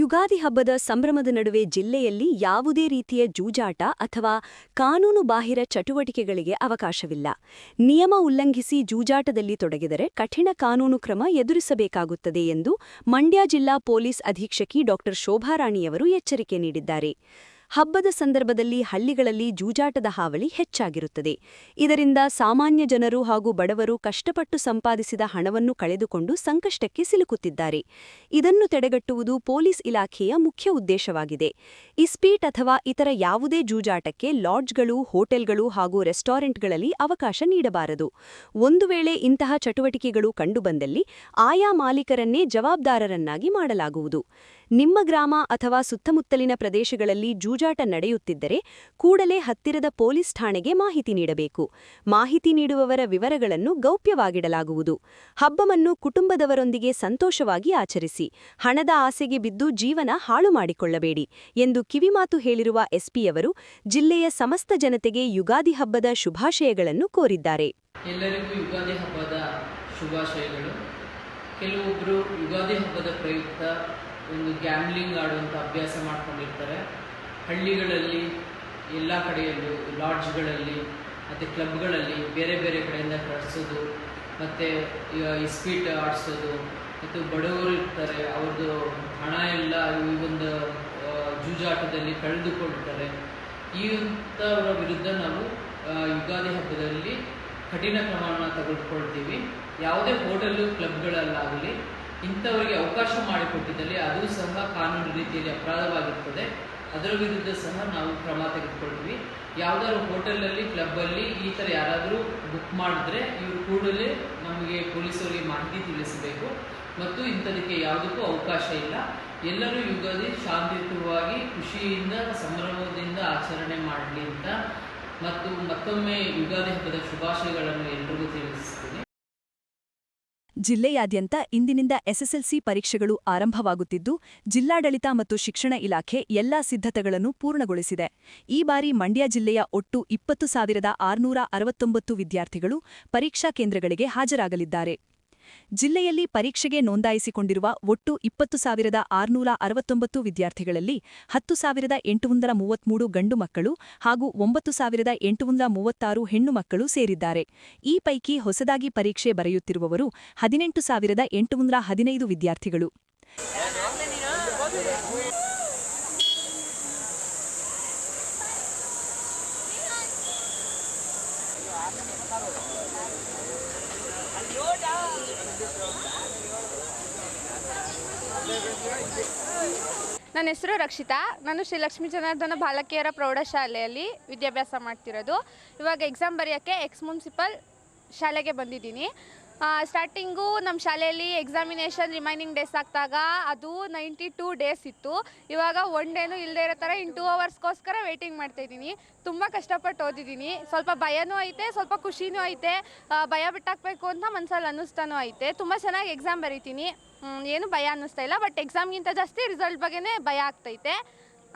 ಯುಗಾದಿ ಹಬ್ಬದ ಸಂಭ್ರಮದ ನಡುವೆ ಜಿಲ್ಲೆಯಲ್ಲಿ ಯಾವುದೇ ರೀತಿಯ ಜೂಜಾಟ ಅಥವಾ ಕಾನೂನು ಬಾಹಿರ ಚಟುವಟಿಕೆಗಳಿಗೆ ಅವಕಾಶವಿಲ್ಲ. ನಿಯಮ ಉಲ್ಲಂಘಿಸಿ ಜೂಜಾಟದಲ್ಲಿ ತೊಡಗಿದರೆ ಕಠಿಣ ಕಾನೂನು ಕ್ರಮ ಎದುರಿಸಬೇಕಾಗುತ್ತದೆ ಎಂದು ಮಂಡ್ಯ ಜಿಲ್ಲಾ ಪೊಲೀಸ್ ಅಧೀಕ್ಷಕಿ ಡಾ ಶೋಭಾರಾಣಿಯವರು ಎಚ್ಚರಿಕೆ ನೀಡಿದ್ದಾರೆ. ಹಬ್ಬದ ಸಂದರ್ಭದಲ್ಲಿ ಹಳ್ಳಿಗಳಲ್ಲಿ ಜೂಜಾಟದ ಹಾವಳಿ ಹೆಚ್ಚಾಗಿರುತ್ತದೆ. ಇದರಿಂದ ಸಾಮಾನ್ಯ ಜನರು ಹಾಗೂ ಬಡವರು ಕಷ್ಟಪಟ್ಟು ಸಂಪಾದಿಸಿದ ಹಣವನ್ನು ಕಳೆದುಕೊಂಡು ಸಂಕಷ್ಟಕ್ಕೆ ಸಿಲುಕುತ್ತಿದ್ದಾರೆ. ಇದನ್ನು ತಡೆಗಟ್ಟುವುದು ಪೊಲೀಸ್ ಇಲಾಖೆಯ ಮುಖ್ಯ ಉದ್ದೇಶವಾಗಿದೆ. ಇಸ್ಪೀಟ್ ಅಥವಾ ಇತರ ಯಾವುದೇ ಜೂಜಾಟಕ್ಕೆ ಲಾಡ್ಜ್ಗಳು, ಹೋಟೆಲ್ಗಳು ಹಾಗೂ ರೆಸ್ಟಾರೆಂಟ್ಗಳಲ್ಲಿ ಅವಕಾಶ ನೀಡಬಾರದು. ಒಂದು ವೇಳೆ ಇಂತಹ ಚಟುವಟಿಕೆಗಳು ಕಂಡುಬಂದಲ್ಲಿ ಆಯಾ ಮಾಲೀಕರನ್ನೇ ಜವಾಬ್ದಾರರನ್ನಾಗಿ ಮಾಡಲಾಗುವುದು. ನಿಮ್ಮ ಗ್ರಾಮ ಅಥವಾ ಸುತ್ತಮುತ್ತಲಿನ ಪ್ರದೇಶಗಳಲ್ಲಿ ಜೂಜಾಟ ನಡೆಯುತ್ತಿದ್ದರೆ ಕೂಡಲೇ ಹತ್ತಿರದ ಪೊಲೀಸ್ ಠಾಣೆಗೆ ಮಾಹಿತಿ ನೀಡಬೇಕು. ಮಾಹಿತಿ ನೀಡುವವರ ವಿವರಗಳನ್ನು ಗೌಪ್ಯವಾಗಿಡಲಾಗುವುದು. ಹಬ್ಬವನ್ನು ಕುಟುಂಬದವರೊಂದಿಗೆ ಸಂತೋಷವಾಗಿ ಆಚರಿಸಿ, ಹಣದ ಆಸೆಗೆ ಬಿದ್ದು ಜೀವನ ಹಾಳು ಮಾಡಿಕೊಳ್ಳಬೇಡಿ ಎಂದು ಕಿವಿಮಾತು ಹೇಳಿರುವ ಎಸ್ಪಿಯವರು ಜಿಲ್ಲೆಯ ಸಮಸ್ತ ಜನತೆಗೆ ಯುಗಾದಿ ಹಬ್ಬದ ಶುಭಾಶಯಗಳನ್ನು ಕೋರಿದ್ದಾರೆ. ಎಲ್ಲರಿಗೂ ಯುಗಾದಿ ಹಬ್ಬದ ಶುಭಾಶಯಗಳು. ಕೆಲವೊಬ್ಬರು ಯುಗಾದಿ ಹಬ್ಬದ ಪ್ರಯುಕ್ತ ಒಂದು ಗ್ಯಾಮ್ಲಿಂಗ್ ಆಡುವಂಥ ಅಭ್ಯಾಸ ಮಾಡ್ಕೊಂಡಿರ್ತಾರೆ. ಹಳ್ಳಿಗಳಲ್ಲಿ ಎಲ್ಲ ಕಡೆಯಲ್ಲೂ ಲಾಡ್ಜ್ಗಳಲ್ಲಿ ಮತ್ತು ಕ್ಲಬ್ಗಳಲ್ಲಿ ಬೇರೆ ಬೇರೆ ಕಡೆಯಿಂದ ಕಳಿಸೋದು, ಮತ್ತು ಇಸ್ಪೀಟ್ ಆಡಿಸೋದು, ಮತ್ತು ಬಡವರು ಇರ್ತಾರೆ, ಅವ್ರದ್ದು ಹಣ ಎಲ್ಲ ಈ ಒಂದು ಜೂಜಾಟದಲ್ಲಿ ಕಳೆದುಕೊಳ್ತಾರೆ. ಇಂಥವರ ವಿರುದ್ಧ ನಾವು ಯುಗಾದಿ ಹಬ್ಬದಲ್ಲಿ ಕಠಿಣ ಕ್ರಮವನ್ನು ತೆಗೆದುಕೊಳ್ತೀವಿ. ಯಾವುದೇ ಹೋಟೆಲ್ಲು ಕ್ಲಬ್ಗಳಲ್ಲಾಗಲಿ ಇಂಥವರಿಗೆ ಅವಕಾಶ ಮಾಡಿಕೊಟ್ಟಿದ್ದಲ್ಲಿ ಅದು ಸಹ ಕಾನೂನು ರೀತಿಯಲ್ಲಿ ಅಪರಾಧವಾಗಿರ್ತದೆ. ಅದರ ವಿರುದ್ಧ ಸಹ ನಾವು ಕ್ರಮ ತೆಗೆದುಕೊಳ್ತೀವಿ. ಯಾವುದಾದ್ರು ಹೋಟೆಲಲ್ಲಿ, ಕ್ಲಬ್ಬಲ್ಲಿ ಈ ಥರ ಯಾರಾದರೂ ಬುಕ್ ಮಾಡಿದ್ರೆ ಇವರು ಕೂಡಲೇ ನಮಗೆ ಪೊಲೀಸರಿಗೆ ಮಾಹಿತಿ ತಿಳಿಸಬೇಕು ಮತ್ತು ಇಂಥದಕ್ಕೆ ಯಾವುದಕ್ಕೂ ಅವಕಾಶ ಇಲ್ಲ. ಎಲ್ಲರೂ ಯುಗಾದಿ ಶಾಂತಿಯುತವಾಗಿ ಖುಷಿಯಿಂದ ಸಂಭ್ರಮದಿಂದ ಆಚರಣೆ ಮಾಡಲಿ ಅಂತ ಮತ್ತೊಮ್ಮೆ ಯುಗಾದಿ ಹಬ್ಬದ ಶುಭಾಶಯಗಳನ್ನು ಎಲ್ರಿಗೂ ತಿಳಿಸ್ತೀನಿ. ಜಿಲ್ಲೆಯಾದ್ಯಂತ ಇಂದಿನಿಂದ ಎಸ್ಎಸ್ಎಲ್ಸಿ ಪರೀಕ್ಷೆಗಳು ಆರಂಭವಾಗುತ್ತಿದ್ದು, ಜಿಲ್ಲಾಡಳಿತ ಮತ್ತು ಶಿಕ್ಷಣ ಇಲಾಖೆ ಎಲ್ಲಾ ಸಿದ್ಧತೆಗಳನ್ನು ಪೂರ್ಣಗೊಳಿಸಿದೆ. ಈ ಬಾರಿ ಮಂಡ್ಯ ಜಿಲ್ಲೆಯ ಒಟ್ಟು 20,669 ವಿದ್ಯಾರ್ಥಿಗಳು ಪರೀಕ್ಷಾ ಕೇಂದ್ರಗಳಿಗೆ ಹಾಜರಾಗಲಿದ್ದಾರೆ. ಜಿಲ್ಲೆಯಲ್ಲಿ ಪರೀಕ್ಷೆಗೆ ನೋಂದಾಯಿಸಿಕೊಂಡಿರುವ ಒಟ್ಟು 20,669 ವಿದ್ಯಾರ್ಥಿಗಳಲ್ಲಿ 10,833 ಗಂಡು ಮಕ್ಕಳು ಹಾಗೂ 9,836 ಹೆಣ್ಣು ಮಕ್ಕಳು ಸೇರಿದ್ದಾರೆ. ಈ ಪೈಕಿ ಹೊಸದಾಗಿ ಪರೀಕ್ಷೆ ಬರೆಯುತ್ತಿರುವವರು 18,815 ವಿದ್ಯಾರ್ಥಿಗಳು. ನನ್ನ ಹೆಸರು ರಕ್ಷಿತಾ. ನಾನು ಶ್ರೀ ಲಕ್ಷ್ಮೀ ಜನಾರ್ದನ ಬಾಲಕಿಯರ ಪ್ರೌಢಶಾಲೆಯಲ್ಲಿ ವಿದ್ಯಾಭ್ಯಾಸ ಮಾಡ್ತಿರೋದು. ಇವಾಗ ಎಕ್ಸಾಮ್ ಬರೆಯೋಕ್ಕೆ ಎಕ್ಸ್ ಮುನ್ಸಿಪಲ್ ಶಾಲೆಗೆ ಬಂದಿದ್ದೀನಿ. ಸ್ಟಾರ್ಟಿಂಗು ನಮ್ಮ ಶಾಲೆಯಲ್ಲಿ ಎಕ್ಸಾಮಿನೇಷನ್ ರಿಮೈನಿಂಗ್ ಡೇಸ್ ಆಗ್ತಾಗ ಅದು 92 ಡೇಸ್ ಇತ್ತು. ಇವಾಗ 1 ಡೇನೂ ಇಲ್ಲದೆ ಇರೋ ಥರ 2 ಅವರ್ಸ್ಗೋಸ್ಕರ ವೇಟಿಂಗ್ ಮಾಡ್ತಾಯಿದ್ದೀನಿ. ತುಂಬ ಕಷ್ಟಪಟ್ಟು ಓದಿದ್ದೀನಿ. ಸ್ವಲ್ಪ ಭಯನೂ ಐತೆ, ಸ್ವಲ್ಪ ಖುಷಿನೂ ಐತೆ. ಭಯ ಬಿಟ್ಟಾಕಬೇಕು ಅಂತ ಮನಸ್ಸಲ್ಲಿ ಅನ್ನಿಸ್ತಾನೂ ಐತೆ. ತುಂಬ ಚೆನ್ನಾಗಿ ಎಕ್ಸಾಮ್ ಬರೀತೀನಿ, ಏನು ಭಯ ಅನ್ನಿಸ್ತಾ ಇಲ್ಲ. ಬಟ್ ಎಕ್ಸಾಮ್ಗಿಂತ ಜಾಸ್ತಿ ರಿಸಲ್ಟ್ ಬಗ್ಗೆನೇ ಭಯ ಆಗ್ತೈತೆ.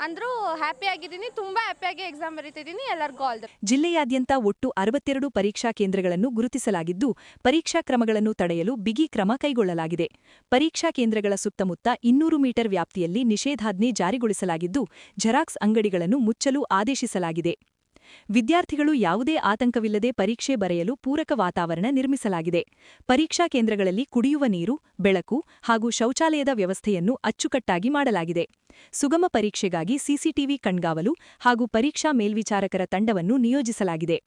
ಅಂದರೂ ಹ್ಯಾಪಿಯಾಗಿದ್ದೀನಿ, ತುಂಬ ಹ್ಯಾಪಿಯಾಗಿ ಎಕ್ಸಾಮ್ ಬರೀತಿದ್ದೀನಿ. ಎಲ್ಲರಿಗೂ ಆಲ್ ದ ಬೆಸ್ಟ್. ಜಿಲ್ಲೆಯಾದ್ಯಂತ ಒಟ್ಟು 62 ಪರೀಕ್ಷಾ ಕೇಂದ್ರಗಳನ್ನು ಗುರುತಿಸಲಾಗಿದ್ದು, ಪರೀಕ್ಷಾ ಕ್ರಮಗಳನ್ನು ತಡೆಯಲು ಬಿಗಿ ಕ್ರಮ ಕೈಗೊಳ್ಳಲಾಗಿದೆ. ಪರೀಕ್ಷಾ ಕೇಂದ್ರಗಳ ಸುತ್ತಮುತ್ತ 200 ಮೀಟರ್ ವ್ಯಾಪ್ತಿಯಲ್ಲಿ ನಿಷೇಧಾಜ್ಞೆ ಜಾರಿಗೊಳಿಸಲಾಗಿದ್ದು, ಜೆರಾಕ್ಸ್ ಅಂಗಡಿಗಳನ್ನು ಮುಚ್ಚಲು ಆದೇಶಿಸಲಾಗಿದೆ. ವಿದ್ಯಾರ್ಥಿಗಳು ಯಾವುದೇ ಆತಂಕವಿಲ್ಲದೆ ಪರೀಕ್ಷೆ ಬರೆಯಲು ಪೂರಕ ವಾತಾವರಣ ನಿರ್ಮಿಸಲಾಗಿದೆ. ಪರೀಕ್ಷಾ ಕೇಂದ್ರಗಳಲ್ಲಿ ಕುಡಿಯುವ ನೀರು, ಬೆಳಕು ಹಾಗೂ ಶೌಚಾಲಯದ ವ್ಯವಸ್ಥೆಯನ್ನು ಅಚ್ಚುಕಟ್ಟಾಗಿ ಮಾಡಲಾಗಿದೆ. ಸುಗಮ ಪರೀಕ್ಷೆಗಾಗಿ ಸಿಸಿಟಿವಿ ಕಣ್ಗಾವಲು ಹಾಗೂ ಪರೀಕ್ಷಾ ಮೇಲ್ವಿಚಾರಕರ ತಂಡವನ್ನು ನಿಯೋಜಿಸಲಾಗಿದೆ.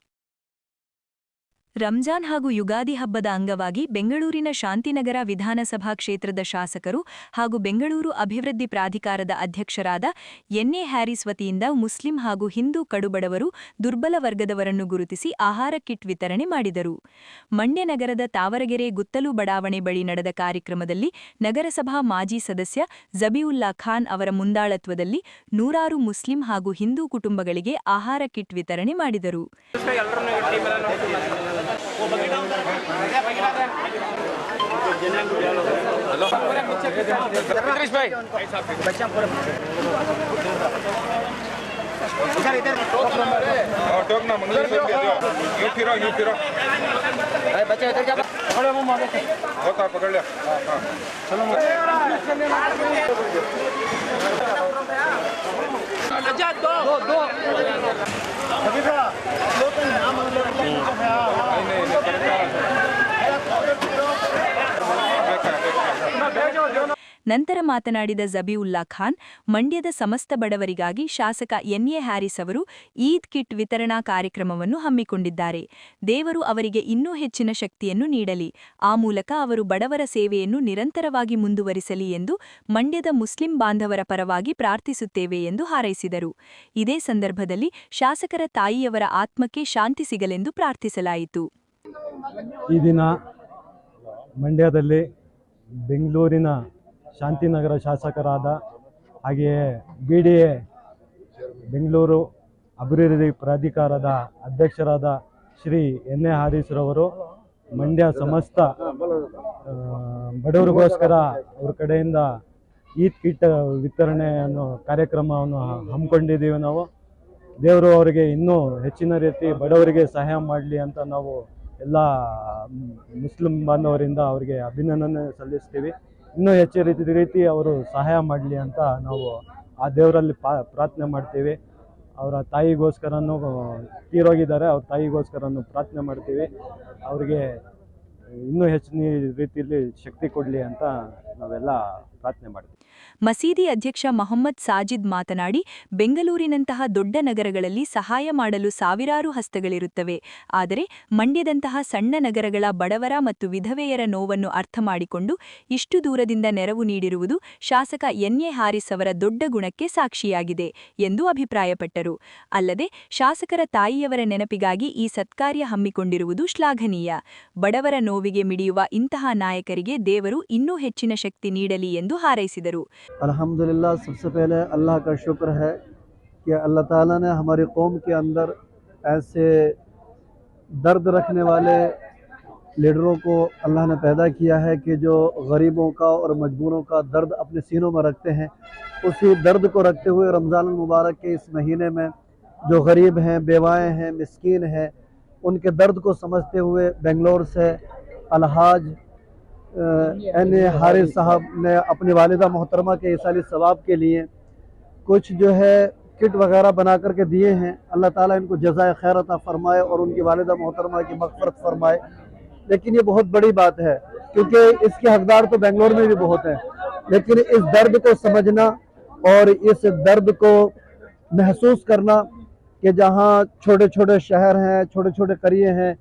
ರಂಜಾನ್ ಹಾಗೂ ಯುಗಾದಿ ಹಬ್ಬದ ಅಂಗವಾಗಿ ಬೆಂಗಳೂರಿನ ಶಾಂತಿನಗರ ವಿಧಾನಸಭಾ ಕ್ಷೇತ್ರದ ಶಾಸಕರು ಹಾಗೂ ಬೆಂಗಳೂರು ಅಭಿವೃದ್ಧಿ ಪ್ರಾಧಿಕಾರದ ಅಧ್ಯಕ್ಷರಾದ ಎನ್ಎ ಹ್ಯಾರಿಸ್ ವತಿಯಿಂದ ಮುಸ್ಲಿಂ ಹಾಗೂ ಹಿಂದೂ ಕಡುಬಡವರು, ದುರ್ಬಲ ವರ್ಗದವರನ್ನು ಗುರುತಿಸಿ ಆಹಾರ ಕಿಟ್ ವಿತರಣೆ ಮಾಡಿದರು. ಮಂಡ್ಯ ನಗರದ ತಾವರಗೆರೆ ಗುತ್ತಲು ಬಡಾವಣೆ ಬಳಿ ನಡೆದ ಕಾರ್ಯಕ್ರಮದಲ್ಲಿ ನಗರಸಭಾ ಮಾಜಿ ಸದಸ್ಯ ಜಬೀವುಲ್ಲಾ ಖಾನ್ ಅವರ ಮುಂದಾಳತ್ವದಲ್ಲಿ ನೂರಾರು ಮುಸ್ಲಿಂ ಹಾಗೂ ಹಿಂದೂ ಕುಟುಂಬಗಳಿಗೆ ಆಹಾರ ಕಿಟ್ ವಿತರಣೆ ಮಾಡಿದರು. टोकना मंगल यूं फिरो पकड़ लिया चलो ನಂತರ ಮಾತನಾಡಿದ ಜಬೀವುಲ್ಲಾ ಖಾನ್, ಮಂಡ್ಯದ ಸಮಸ್ತ ಬಡವರಿಗಾಗಿ ಶಾಸಕ ಎನ್ಎ ಹ್ಯಾರಿಸ್ ಅವರು ಈದ್ ಕಿಟ್ ವಿತರಣಾ ಕಾರ್ಯಕ್ರಮವನ್ನು ಹಮ್ಮಿಕೊಂಡಿದ್ದಾರೆ. ದೇವರು ಅವರಿಗೆ ಇನ್ನೂ ಹೆಚ್ಚಿನ ಶಕ್ತಿಯನ್ನು ನೀಡಲಿ, ಆ ಮೂಲಕ ಅವರು ಬಡವರ ಸೇವೆಯನ್ನು ನಿರಂತರವಾಗಿ ಮುಂದುವರಿಸಲಿ ಎಂದು ಮಂಡ್ಯದ ಮುಸ್ಲಿಂ ಬಾಂಧವರ ಪರವಾಗಿ ಪ್ರಾರ್ಥಿಸುತ್ತೇವೆ ಎಂದು ಹಾರೈಸಿದರು. ಇದೇ ಸಂದರ್ಭದಲ್ಲಿ ಶಾಸಕರ ತಾಯಿಯವರ ಆತ್ಮಕ್ಕೆ ಶಾಂತಿ ಸಿಗಲೆಂದು ಪ್ರಾರ್ಥಿಸಲಾಯಿತು. ಈ ದಿನ ಮಂಡ್ಯದಲ್ಲಿ ಬೆಂಗಳೂರಿನ ಶಾಂತಿನಗರ ಶಾಸಕರಾದ ಹಾಗೆಯೇ BDA ಬೆಂಗಳೂರು ಅಭಿವೃದ್ಧಿ ಪ್ರಾಧಿಕಾರದ ಅಧ್ಯಕ್ಷರಾದ ಶ್ರೀ ಎನ್ಎ ಹ್ಯಾರಿಸ್ರವರು ಮಂಡ್ಯ ಸಮಸ್ತ ಬಡವರಿಗೋಸ್ಕರ ಅವ್ರ ಕಡೆಯಿಂದ ಈದ್ ಕಿಟ್ ವಿತರಣೆಯನ್ನು ಕಾರ್ಯಕ್ರಮವನ್ನು ಹಮ್ಮಿಕೊಂಡಿದ್ದೀವಿ. ನಾವು ದೇವರು ಅವರಿಗೆ ಇನ್ನೂ ಹೆಚ್ಚಿನ ರೀತಿ ಬಡವರಿಗೆ ಸಹಾಯ ಮಾಡಲಿ ಅಂತ ನಾವು ಎಲ್ಲ ಮುಸ್ಲಿಂ ಬಾಂಧವರಿಂದ ಅವರಿಗೆ ಅಭಿನಂದನೆ ಸಲ್ಲಿಸ್ತೀವಿ. ಇನ್ನೂ ಹೆಚ್ಚಿನ ರೀತಿ ಅವರು ಸಹಾಯ ಮಾಡಲಿ ಅಂತ ನಾವು ಆ ದೇವರಲ್ಲಿ ಪ್ರಾರ್ಥನೆ ಮಾಡ್ತೀವಿ. ಅವರ ತಾಯಿಗೋಸ್ಕರನೂ ತೀರೋಗಿದ್ದಾರೆ, ಅವ್ರ ತಾಯಿಗೋಸ್ಕರನೂ ಪ್ರಾರ್ಥನೆ ಮಾಡ್ತೀವಿ. ಅವರಿಗೆ ಇನ್ನೂ ಹೆಚ್ಚಿನ ರೀತಿಯಲ್ಲಿ ಶಕ್ತಿ ಕೊಡಲಿ ಅಂತ ನಾವೆಲ್ಲ ಪ್ರಾರ್ಥನೆ ಮಾಡ್ತೀವಿ. ಮಸೀದಿ ಅಧ್ಯಕ್ಷ ಮೊಹಮ್ಮದ್ ಸಾಜಿದ್ ಮಾತನಾಡಿ, ಬೆಂಗಳೂರಿನಂತಹ ದೊಡ್ಡ ನಗರಗಳಲ್ಲಿ ಸಹಾಯ ಮಾಡಲು ಸಾವಿರಾರು ಹಸ್ತಗಳಿರುತ್ತವೆ. ಆದರೆ ಮಂಡ್ಯದಂತಹ ಸಣ್ಣ ನಗರಗಳ ಬಡವರ ಮತ್ತು ವಿಧವೆಯರ ನೋವನ್ನು ಅರ್ಥ ಮಾಡಿಕೊಂಡು ಇಷ್ಟು ದೂರದಿಂದ ನೆರವು ನೀಡಿರುವುದು ಶಾಸಕ ಎನ್ಎ ಹ್ಯಾರಿಸ್ ಅವರ ದೊಡ್ಡ ಗುಣಕ್ಕೆ ಸಾಕ್ಷಿಯಾಗಿದೆ ಎಂದು ಅಭಿಪ್ರಾಯಪಟ್ಟರು. ಅಲ್ಲದೆ ಶಾಸಕರ ತಾಯಿಯವರ ನೆನಪಿಗಾಗಿ ಈ ಸತ್ಕಾರ್ಯ ಹಮ್ಮಿಕೊಂಡಿರುವುದು ಶ್ಲಾಘನೀಯ. ಬಡವರ ನೋವಿಗೆ ಮಿಡಿಯುವ ಇಂತಹ ನಾಯಕರಿಗೆ ದೇವರು ಇನ್ನೂ ಹೆಚ್ಚಿನ ಶಕ್ತಿ ನೀಡಲಿ ಎಂದು ಹಾರೈಸಿದರು. अल्हम्दुलिल्लाह, सबसे पहले अल्लाह का शुक्र है कि अल्लाह ताला ने हमारी कौम के अंदर ऐसे दर्द रखने वाले लीडरों को अल्लाह ने पैदा किया है कि जो गरीबों का और मजबूरों का दर्द अपने सीनों में रखते हैं। उसी दर्द को रखते हुए रमज़ान मुबारक के इस महीने में जो गरीब हैं, बेवाएँ हैं, मिस्कीन हैं, उनके दर्द को समझते हुए बेंगलोर से अलहाज एनए हारिस साहब ने अपनी वालिदा मोहतरमा के ईसाली सवाब के लिए कुछ जो है किट वगैरह बना करके दिए हैं। अल्लाह ताला इनको जज़ाए खैर अता फरमाए और उनकी वालिदा मोहतरमा की मग़फ़िरत फरमाए। लेकिन ये बहुत बड़ी बात है क्योंकि इसके हकदार तो बेंगलोर में भी बहुत हैं, लेकिन इस दर्द को समझना और इस दर्द को महसूस करना कि जहाँ छोटे छोटे शहर हैं, छोटे छोटे करिए हैं,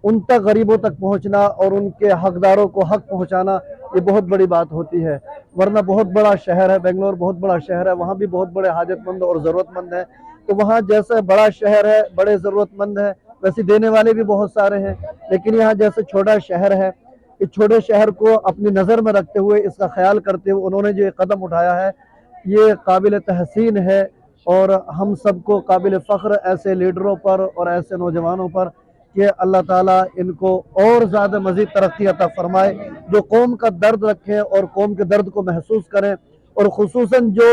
उन तक गरीबों तक पहुंचना और उनके हकदारों को हक पहुंचाना, ये बहुत बड़ी बात होती है। वरना बहुत बड़ा शहर है बेंगलोर, बहुत बड़ा शहर है, वहाँ भी बहुत बड़े हाजतमंद और ज़रूरतमंद हैं। तो वहाँ जैसे बड़ा शहर है, बड़े ज़रूरतमंद है, वैसे देने वाले भी बहुत सारे हैं। लेकिन यहाँ जैसे छोटा शहर है, इस छोटे शहर को अपनी नज़र में रखते हुए, इसका ख्याल करते हुए उन्होंने जो कदम उठाया है, ये काबिल तहसीन है। और हम सबको काबिल फ़ख्र ऐसे लीडरों पर और ऐसे नौजवानों पर कि अल्लाह ताला इनको और ज़्यादा मज़ीद तरक्की अता फ़रमाए, जो कौम का दर्द रखें और कौम के दर्द को महसूस करें। और ख़ुसूसन जो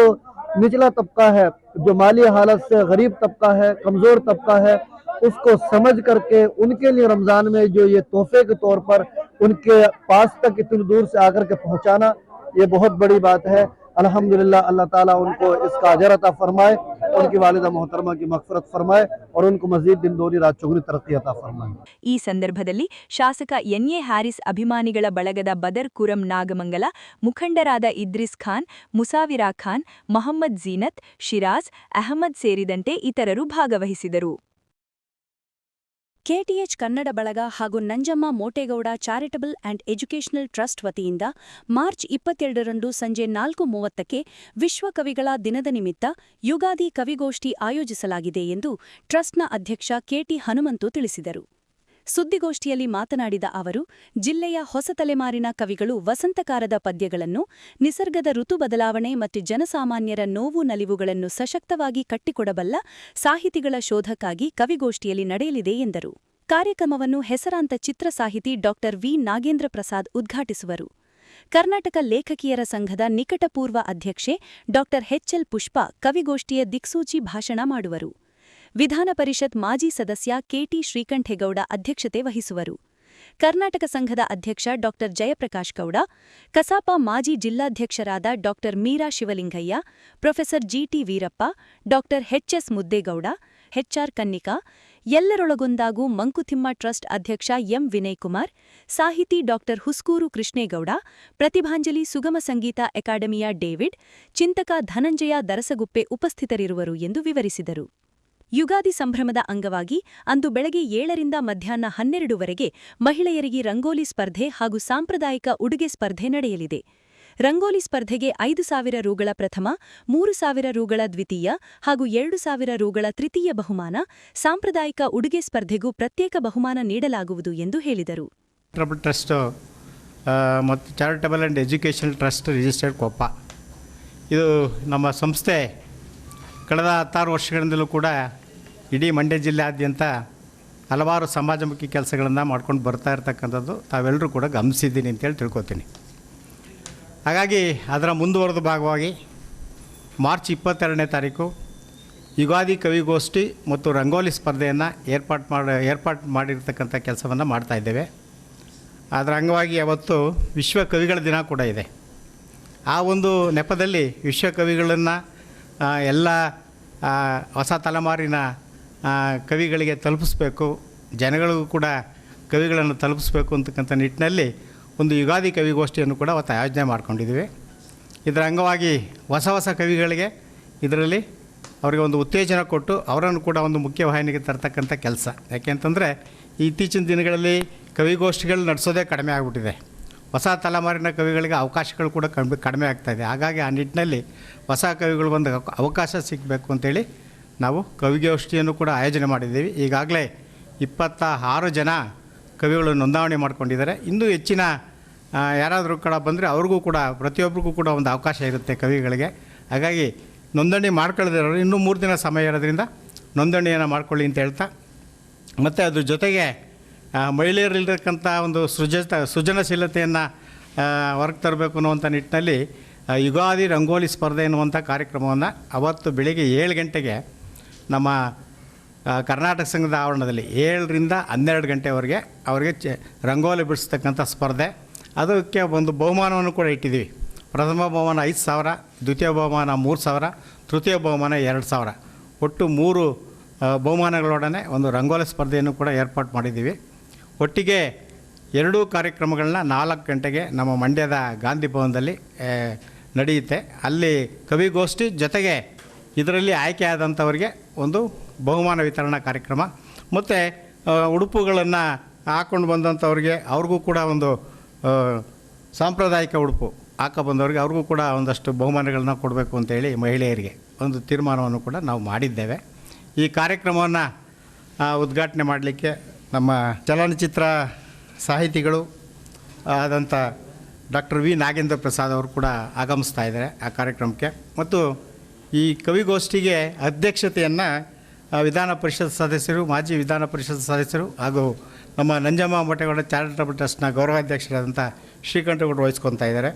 निचला तबका है, जो माली हालत से गरीब तबका है, कमज़ोर तबका है, उसको समझ करके उनके लिए रमज़ान में जो ये तोहफे के तौर पर उनके पास तक इतनी दूर से आकर के पहुँचाना, ये बहुत बड़ी बात है। अल्हम्दुलिल्लाह, अल्लाह ताला उनको इसका अजर अता फरमाए, उनकी वालिदा मोहतरमा की मग़फ़िरत फरमाए और उनको मज़ीद दिन दोनी रात चौगुनी तरक्की अता फरमाए। ಈ ಸಂದರ್ಭದಲ್ಲಿ ಶಾಸಕ ಎನ್ಎ ಹ್ಯಾರಿಸ್ ಅಭಿಮಾನಿಗಳ ಬಳಗದ ಬದರ್ ಕುರಂ ನಾಗಮಂಗಲ, ಮುಖಂಡರಾದ ಇದ್ರಿಸ್ ಖಾನ್, ಮುಸಾವಿರಾ ಖಾನ್, ಮೊಹಮ್ಮದ್ ಝೀನತ್, ಶಿರಾಜ್ ಅಹಮದ್ ಸೇರಿದಂತೆ ಇತರರು ಭಾಗವಹಿಸಿದರು. ಕೆಟಿಎಚ್ ಕನ್ನಡ ಬಳಗ ಹಾಗೂ Nanjamma Motegowda charitable and educational trust ವತಿಯಿಂದ ಮಾರ್ಚ್ 22ರಂದು ಸಂಜೆ 4:30ಕ್ಕೆ ವಿಶ್ವ ಕವಿಗಳ ದಿನದ ನಿಮಿತ್ತ ಯುಗಾದಿ ಕವಿಗೋಷ್ಠಿ ಆಯೋಜಿಸಲಾಗಿದೆ ಎಂದು ಟ್ರಸ್ಟ್ನ ಅಧ್ಯಕ್ಷ ಕೆಟಿ ಹನುಮಂತು ತಿಳಿಸಿದರು. ಸುದ್ದಿಗೋಷ್ಠಿಯಲ್ಲಿ ಮಾತನಾಡಿದ ಅವರು, ಜಿಲ್ಲೆಯ ಹೊಸ ತಲೆಮಾರಿನ ಕವಿಗಳು ವಸಂತಕಾರದ ಪದ್ಯಗಳನ್ನು, ನಿಸರ್ಗದ ಋತು ಬದಲಾವಣೆ ಮತ್ತು ಜನಸಾಮಾನ್ಯರ ನೋವು ನಲಿವುಗಳನ್ನು ಸಶಕ್ತವಾಗಿ ಕಟ್ಟಿಕೊಡಬಲ್ಲ ಸಾಹಿತಿಗಳ ಶೋಧಕ್ಕಾಗಿ ಕವಿಗೋಷ್ಠಿಯಲ್ಲಿ ನಡೆಯಲಿದೆ ಎಂದರು. ಕಾರ್ಯಕ್ರಮವನ್ನು ಹೆಸರಾಂತ ಚಿತ್ರ ಸಾಹಿತಿ ಡಾ ವಿ ನಾಗೇಂದ್ರ ಪ್ರಸಾದ್ ಉದ್ಘಾಟಿಸುವರು. ಕರ್ನಾಟಕ ಲೇಖಕಿಯರ ಸಂಘದ ನಿಕಟಪೂರ್ವ ಅಧ್ಯಕ್ಷೆ ಡಾ ಎಚ್ಎಲ್ ಪುಷ್ಪಾ ಕವಿಗೋಷ್ಠಿಯ ದಿಕ್ಸೂಚಿ ಭಾಷಣ ಮಾಡುವರು. ವಿಧಾನ ಪರಿಷತ್ ಮಾಜಿ ಸದಸ್ಯ ಕೆಟಿ ಶ್ರೀಕಂಠೇಗೌಡ ಅಧ್ಯಕ್ಷತೆ ವಹಿಸುವರು. ಕರ್ನಾಟಕ ಸಂಘದ ಅಧ್ಯಕ್ಷ ಡಾ ಜಯಪ್ರಕಾಶ್ ಗೌಡ, ಕಸಾಪ ಮಾಜಿ ಜಿಲ್ಲಾಧ್ಯಕ್ಷರಾದ ಡಾ ಮೀರಾ ಶಿವಲಿಂಗಯ್ಯ, ಪ್ರೊಫೆಸರ್ ಜಿಟಿ ವೀರಪ್ಪ, ಡಾ ಎಚ್ಎಸ್ ಮುದ್ದೇಗೌಡ, ಎಚ್ಆರ್ ಕನ್ನಿಕಾ, ಎಲ್ಲರೊಳಗೊಂದಾಗೂ ಮಂಕುತಿಮ್ಮ ಟ್ರಸ್ಟ್ ಅಧ್ಯಕ್ಷ ಎಂ ವಿನಯಕುಮಾರ್, ಸಾಹಿತಿ ಡಾ ಹುಸ್ಕೂರು ಕೃಷ್ಣೇಗೌಡ, ಪ್ರತಿಭಾಂಜಲಿ ಸುಗಮ ಸಂಗೀತ ಅಕಾಡೆಮಿಯ ಡೇವಿಡ್, ಚಿಂತಕ ಧನಂಜಯ ದರಸಗುಪ್ಪೆ ಉಪಸ್ಥಿತರಿರುವರು ಎಂದು ವಿವರಿಸಿದರು. ಯುಗಾದಿ ಸಂಭ್ರಮದ ಅಂಗವಾಗಿ ಅಂದು ಬೆಳಗ್ಗೆ 7ರಿಂದ ಮಧ್ಯಾಹ್ನ 12ವರೆಗೆ ಮಹಿಳೆಯರಿಗೆ ರಂಗೋಲಿ ಸ್ಪರ್ಧೆ ಹಾಗೂ ಸಾಂಪ್ರದಾಯಿಕ ಉಡುಗೆ ಸ್ಪರ್ಧೆ ನಡೆಯಲಿದೆ. ರಂಗೋಲಿ ಸ್ಪರ್ಧೆಗೆ 5,000 ರೂಗಳ ಪ್ರಥಮ, 3,000 ರೂಗಳ ದ್ವಿತೀಯ ಹಾಗೂ 2,000 ರೂಗಳ ತೃತೀಯ ಬಹುಮಾನ, ಸಾಂಪ್ರದಾಯಿಕ ಉಡುಗೆ ಸ್ಪರ್ಧೆಗೂ ಪ್ರತ್ಯೇಕ ಬಹುಮಾನ ನೀಡಲಾಗುವುದು ಎಂದು ಹೇಳಿದರು. ಟ್ರಸ್ಟ್ ಮತ್ತು charitable and educational trust registered Koppa, ಇದು ನಮ್ಮ ಸಂಸ್ಥೆ ಕಳೆದ 16 ವರ್ಷಗಳಿಂದಲೂ ಕೂಡ ಇಡೀ ಮಂಡ್ಯ ಜಿಲ್ಲೆಯಾದ್ಯಂತ ಹಲವಾರು ಸಮಾಜಮುಖಿ ಕೆಲಸಗಳನ್ನು ಮಾಡ್ಕೊಂಡು ಬರ್ತಾ ಇರ್ತಕ್ಕಂಥದ್ದು ತಾವೆಲ್ಲರೂ ಕೂಡ ಗಮನಿಸಿದ್ದೀನಿ ಅಂತೇಳಿ ತಿಳ್ಕೊತೀನಿ. ಹಾಗಾಗಿ ಅದರ ಮುಂದುವರೆದ ಭಾಗವಾಗಿ ಮಾರ್ಚ್ 22ನೇ ತಾರೀಕು ಯುಗಾದಿ ಕವಿಗೋಷ್ಠಿ ಮತ್ತು ರಂಗೋಲಿ ಸ್ಪರ್ಧೆಯನ್ನು ಏರ್ಪಾಟ್ ಮಾಡಿರ್ತಕ್ಕಂಥ ಕೆಲಸವನ್ನು ಮಾಡ್ತಾಯಿದ್ದೇವೆ. ಅದರ ಅಂಗವಾಗಿ ಅವತ್ತು ವಿಶ್ವ ಕವಿಗಳ ದಿನ ಕೂಡ ಇದೆ. ಆ ಒಂದು ನೆಪದಲ್ಲಿ ವಿಶ್ವ ಕವಿಗಳನ್ನು ಎಲ್ಲ ಹೊಸ ತಲೆಮಾರಿನ ಕವಿಗಳಿಗೆ ತಲುಪಿಸ್ಬೇಕು, ಜನಗಳಿಗೂ ಕೂಡ ಕವಿಗಳನ್ನು ತಲುಪಿಸ್ಬೇಕು ಅಂತಕ್ಕಂಥ ನಿಟ್ಟಿನಲ್ಲಿ ಒಂದು ಯುಗಾದಿ ಕವಿಗೋಷ್ಠಿಯನ್ನು ಕೂಡ ಅವತ್ತು ಆಯೋಜನೆ ಮಾಡ್ಕೊಂಡಿದ್ದೀವಿ. ಇದರ ಅಂಗವಾಗಿ ಹೊಸ ಹೊಸ ಕವಿಗಳಿಗೆ ಇದರಲ್ಲಿ ಅವರಿಗೆ ಒಂದು ಉತ್ತೇಜನ ಕೊಟ್ಟು ಅವರನ್ನು ಕೂಡ ಒಂದು ಮುಖ್ಯವಾಹಿನಿಗೆ ತರ್ತಕ್ಕಂಥ ಕೆಲಸ. ಯಾಕೆಂತಂದರೆ ಇತ್ತೀಚಿನ ದಿನಗಳಲ್ಲಿ ಕವಿಗೋಷ್ಠಿಗಳು ನಡೆಸೋದೇ ಕಡಿಮೆ ಆಗಿಬಿಟ್ಟಿದೆ. ಹೊಸ ತಲೆಮಾರಿನ ಕವಿಗಳಿಗೆ ಅವಕಾಶಗಳು ಕೂಡ ಕಡಿಮೆ ಆಗ್ತಾಯಿದೆ. ಹಾಗಾಗಿ ಆ ನಿಟ್ಟಿನಲ್ಲಿ ಹೊಸ ಕವಿಗಳು ಒಂದು ಅವಕಾಶ ಸಿಗಬೇಕು ಅಂತೇಳಿ ನಾವು ಕವಿಗೋಷ್ಠಿಯನ್ನು ಕೂಡ ಆಯೋಜನೆ ಮಾಡಿದ್ದೀವಿ. ಈಗಾಗಲೇ 26 ಜನ ಕವಿಗಳು ನೋಂದಣಿ ಮಾಡ್ಕೊಂಡಿದ್ದಾರೆ. ಇನ್ನೂ ಹೆಚ್ಚಿನ ಯಾರಾದರೂ ಕೂಡ ಬಂದರೆ ಅವ್ರಿಗೂ ಕೂಡ ಪ್ರತಿಯೊಬ್ಬರಿಗೂ ಕೂಡ ಒಂದು ಅವಕಾಶ ಇರುತ್ತೆ ಕವಿಗಳಿಗೆ. ಹಾಗಾಗಿ ನೋಂದಣಿ ಮಾಡ್ಕೊಳ್ಳೋದಿರೋರು ಇನ್ನೂ 3 ದಿನ ಸಮಯ ಇರೋದ್ರಿಂದ ನೋಂದಣಿಯನ್ನು ಮಾಡ್ಕೊಳ್ಳಿ ಅಂತ ಹೇಳ್ತಾ, ಮತ್ತು ಅದ್ರ ಜೊತೆಗೆ ಮಹಿಳೆಯರಲ್ಲಿರ್ತಕ್ಕಂಥ ಒಂದು ಸೃಜನಶೀಲತೆಯನ್ನು ಹೊರಗೆ ತರಬೇಕು ಅನ್ನುವಂಥ ನಿಟ್ಟಿನಲ್ಲಿ ಯುಗಾದಿ ರಂಗೋಲಿ ಸ್ಪರ್ಧೆ ಎನ್ನುವಂಥ ಕಾರ್ಯಕ್ರಮವನ್ನು ಅವತ್ತು ಬೆಳಿಗ್ಗೆ 7 ಗಂಟೆಗೆ ನಮ್ಮ ಕರ್ನಾಟಕ ಸಂಘದ ಆವರಣದಲ್ಲಿ 7ರಿಂದ 12 ಗಂಟೆವರೆಗೆ ಅವರಿಗೆ ರಂಗೋಲಿ ಬಿಡಿಸ್ತಕ್ಕಂಥ ಸ್ಪರ್ಧೆ. ಅದಕ್ಕೆ ಒಂದು ಬಹುಮಾನವನ್ನು ಕೂಡ ಇಟ್ಟಿದ್ದೀವಿ. ಪ್ರಥಮ ಬಹುಮಾನ 5,000, ದ್ವಿತೀಯ ಬಹುಮಾನ 3,000, ತೃತೀಯ ಬಹುಮಾನ 2,000, ಒಟ್ಟು 3 ಬಹುಮಾನಗಳೊಡನೆ ಒಂದು ರಂಗೋಲಿ ಸ್ಪರ್ಧೆಯನ್ನು ಕೂಡ ಏರ್ಪಾಡು ಮಾಡಿದ್ದೀವಿ. ಒಟ್ಟಿಗೆ 2 ಕಾರ್ಯಕ್ರಮಗಳನ್ನ 4 ಗಂಟೆಗೆ ನಮ್ಮ ಮಂಡ್ಯದ ಗಾಂಧಿ ಭವನದಲ್ಲಿ ನಡೆಯುತ್ತೆ. ಅಲ್ಲಿ ಕವಿಗೋಷ್ಠಿ ಜೊತೆಗೆ ಇದರಲ್ಲಿ ಆಯ್ಕೆಯಾದಂಥವರಿಗೆ ಒಂದು ಬಹುಮಾನ ವಿತರಣಾ ಕಾರ್ಯಕ್ರಮ, ಮತ್ತು ಉಡುಪುಗಳನ್ನು ಹಾಕ್ಕೊಂಡು ಬಂದಂಥವ್ರಿಗೆ ಅವ್ರಿಗೂ ಕೂಡ ಒಂದು ಸಾಂಪ್ರದಾಯಿಕ ಉಡುಪು ಹಾಕಬಂದವ್ರಿಗೆ ಅವ್ರಿಗೂ ಕೂಡ ಒಂದಷ್ಟು ಬಹುಮಾನಗಳನ್ನ ಕೊಡಬೇಕು ಅಂತೇಳಿ ಮಹಿಳೆಯರಿಗೆ ಒಂದು ತೀರ್ಮಾನವನ್ನು ಕೂಡ ನಾವು ಮಾಡಿದ್ದೇವೆ. ಈ ಕಾರ್ಯಕ್ರಮವನ್ನು ಉದ್ಘಾಟನೆ ಮಾಡಲಿಕ್ಕೆ ನಮ್ಮ ಚಲನಚಿತ್ರ ಸಾಹಿತಿಗಳು ಆದಂಥ ಡಾಕ್ಟರ್ ವಿ ನಾಗೇಂದ್ರ ಪ್ರಸಾದ್ ಅವರು ಕೂಡ ಆಗಮಿಸ್ತಾ ಇದ್ದಾರೆ ಆ ಕಾರ್ಯಕ್ರಮಕ್ಕೆ. ಮತ್ತು ಈ ಕವಿಗೋಷ್ಠಿಗೆ ಅಧ್ಯಕ್ಷತೆಯನ್ನು ವಿಧಾನ ಪರಿಷತ್ ಸದಸ್ಯರು, ಮಾಜಿ ವಿಧಾನ ಪರಿಷತ್ ಸದಸ್ಯರು ಹಾಗೂ ನಮ್ಮ ನಂಜಮ್ಮ ಮಠೇಗೌಡ ಚಾರಿಟಬಲ್ ಟ್ರಸ್ಟ್ನ ಗೌರವಾಧ್ಯಕ್ಷರಾದಂಥ ಶ್ರೀಕಂಠಗೌಡರು ವಹಿಸ್ಕೊತಾ ಇದ್ದಾರೆ.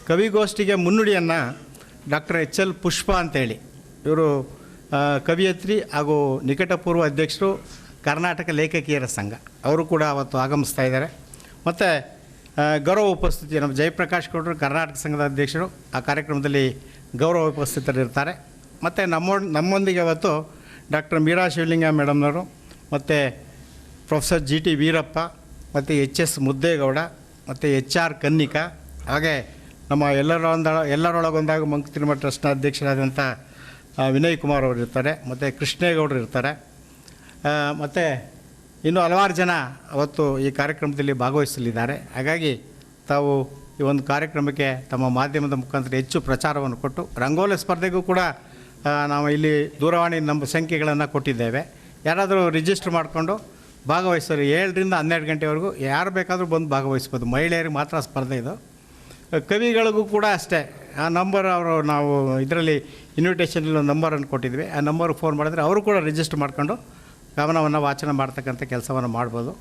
ಕವಿಗೋಷ್ಠಿಗೆ ಮುನ್ನುಡಿಯನ್ನು ಡಾಕ್ಟರ್ ಎಚ್.ಎಲ್. ಪುಷ್ಪ ಅಂತೇಳಿ, ಇವರು ಕವಿಯತ್ರಿ ಹಾಗೂ ನಿಕಟಪೂರ್ವ ಅಧ್ಯಕ್ಷರು ಕರ್ನಾಟಕ ಲೇಖಕಿಯರ ಸಂಘ, ಅವರು ಕೂಡ ಅವತ್ತು ಆಗಮಿಸ್ತಾ ಇದ್ದಾರೆ. ಮತ್ತು ಗೌರವ ಉಪಸ್ಥಿತಿ ನಮ್ಮ ಜಯಪ್ರಕಾಶ್ ಗೌಡರು ಕರ್ನಾಟಕ ಸಂಘದ ಅಧ್ಯಕ್ಷರು ಆ ಕಾರ್ಯಕ್ರಮದಲ್ಲಿ ಗೌರವ ಉಪಸ್ಥಿತರಿರ್ತಾರೆ. ಮತ್ತು ನಮ್ಮೊಂದಿಗೆ ಅವತ್ತು ಡಾಕ್ಟರ್ ಮೀರಾ ಶಿವಲಿಂಗ ಮೇಡಮ್ನವರು, ಮತ್ತು ಪ್ರೊಫೆಸರ್ ಜಿಟಿ ವೀರಪ್ಪ, ಮತ್ತು ಎಚ್.ಎಸ್. ಮುದ್ದೇಗೌಡ, ಮತ್ತು ಎಚ್.ಆರ್. ಕನ್ನಿಕಾ, ಹಾಗೆ ನಮ್ಮ ಎಲ್ಲರೊಳಗೊಂದಾಗ ಮಂಕುತಿಮ್ಮ ಟ್ರಸ್ಟ್ನ ಅಧ್ಯಕ್ಷರಾದಂಥ ವಿನಯಕುಮಾರ್ ಅವರು ಇರ್ತಾರೆ, ಮತ್ತು ಕೃಷ್ಣೇಗೌಡರು ಇರ್ತಾರೆ, ಮತ್ತು ಇನ್ನೂ ಹಲವಾರು ಜನ ಅವತ್ತು ಈ ಕಾರ್ಯಕ್ರಮದಲ್ಲಿ ಭಾಗವಹಿಸಲಿದ್ದಾರೆ. ಹಾಗಾಗಿ ತಾವು ಈ ಒಂದು ಕಾರ್ಯಕ್ರಮಕ್ಕೆ ತಮ್ಮ ಮಾಧ್ಯಮದ ಮುಖಾಂತರ ಹೆಚ್ಚು ಪ್ರಚಾರವನ್ನು ಕೊಟ್ಟು, ರಂಗೋಲಿ ಸ್ಪರ್ಧೆಗೂ ಕೂಡ ನಾವು ಇಲ್ಲಿ ದೂರವಾಣಿ ಸಂಖ್ಯೆಗಳನ್ನು ಕೊಟ್ಟಿದ್ದೇವೆ. ಯಾರಾದರೂ ರಿಜಿಸ್ಟರ್ ಮಾಡಿಕೊಂಡು ಭಾಗವಹಿಸೋರು 7ರಿಂದ 12 ಗಂಟೆವರೆಗೂ ಯಾರು ಬೇಕಾದರೂ ಬಂದು ಭಾಗವಹಿಸ್ಬೋದು. ಮಹಿಳೆಯರಿಗೆ ಮಾತ್ರ ಸ್ಪರ್ಧೆ ಇದು. ಕವಿಗಳಿಗೂ ಕೂಡ ಅಷ್ಟೇ, ಆ ನಂಬರ್ ನಾವು ಇದರಲ್ಲಿ ಇನ್ವಿಟೇಷನಲ್ಲಿ ಒಂದು ನಂಬರನ್ನು ಕೊಟ್ಟಿದ್ವಿ. ಆ ನಂಬರ್ಗೆ ಫೋನ್ ಮಾಡಿದ್ರೆ ಅವರು ಕೂಡ ರಿಜಿಸ್ಟರ್ ಮಾಡ್ಕೊಂಡು ಗಮನವನ್ನು ವಾಚನ ಮಾಡ್ತಕ್ಕಂಥ ಕೆಲಸವನ್ನು ಮಾಡ್ಬೋದು.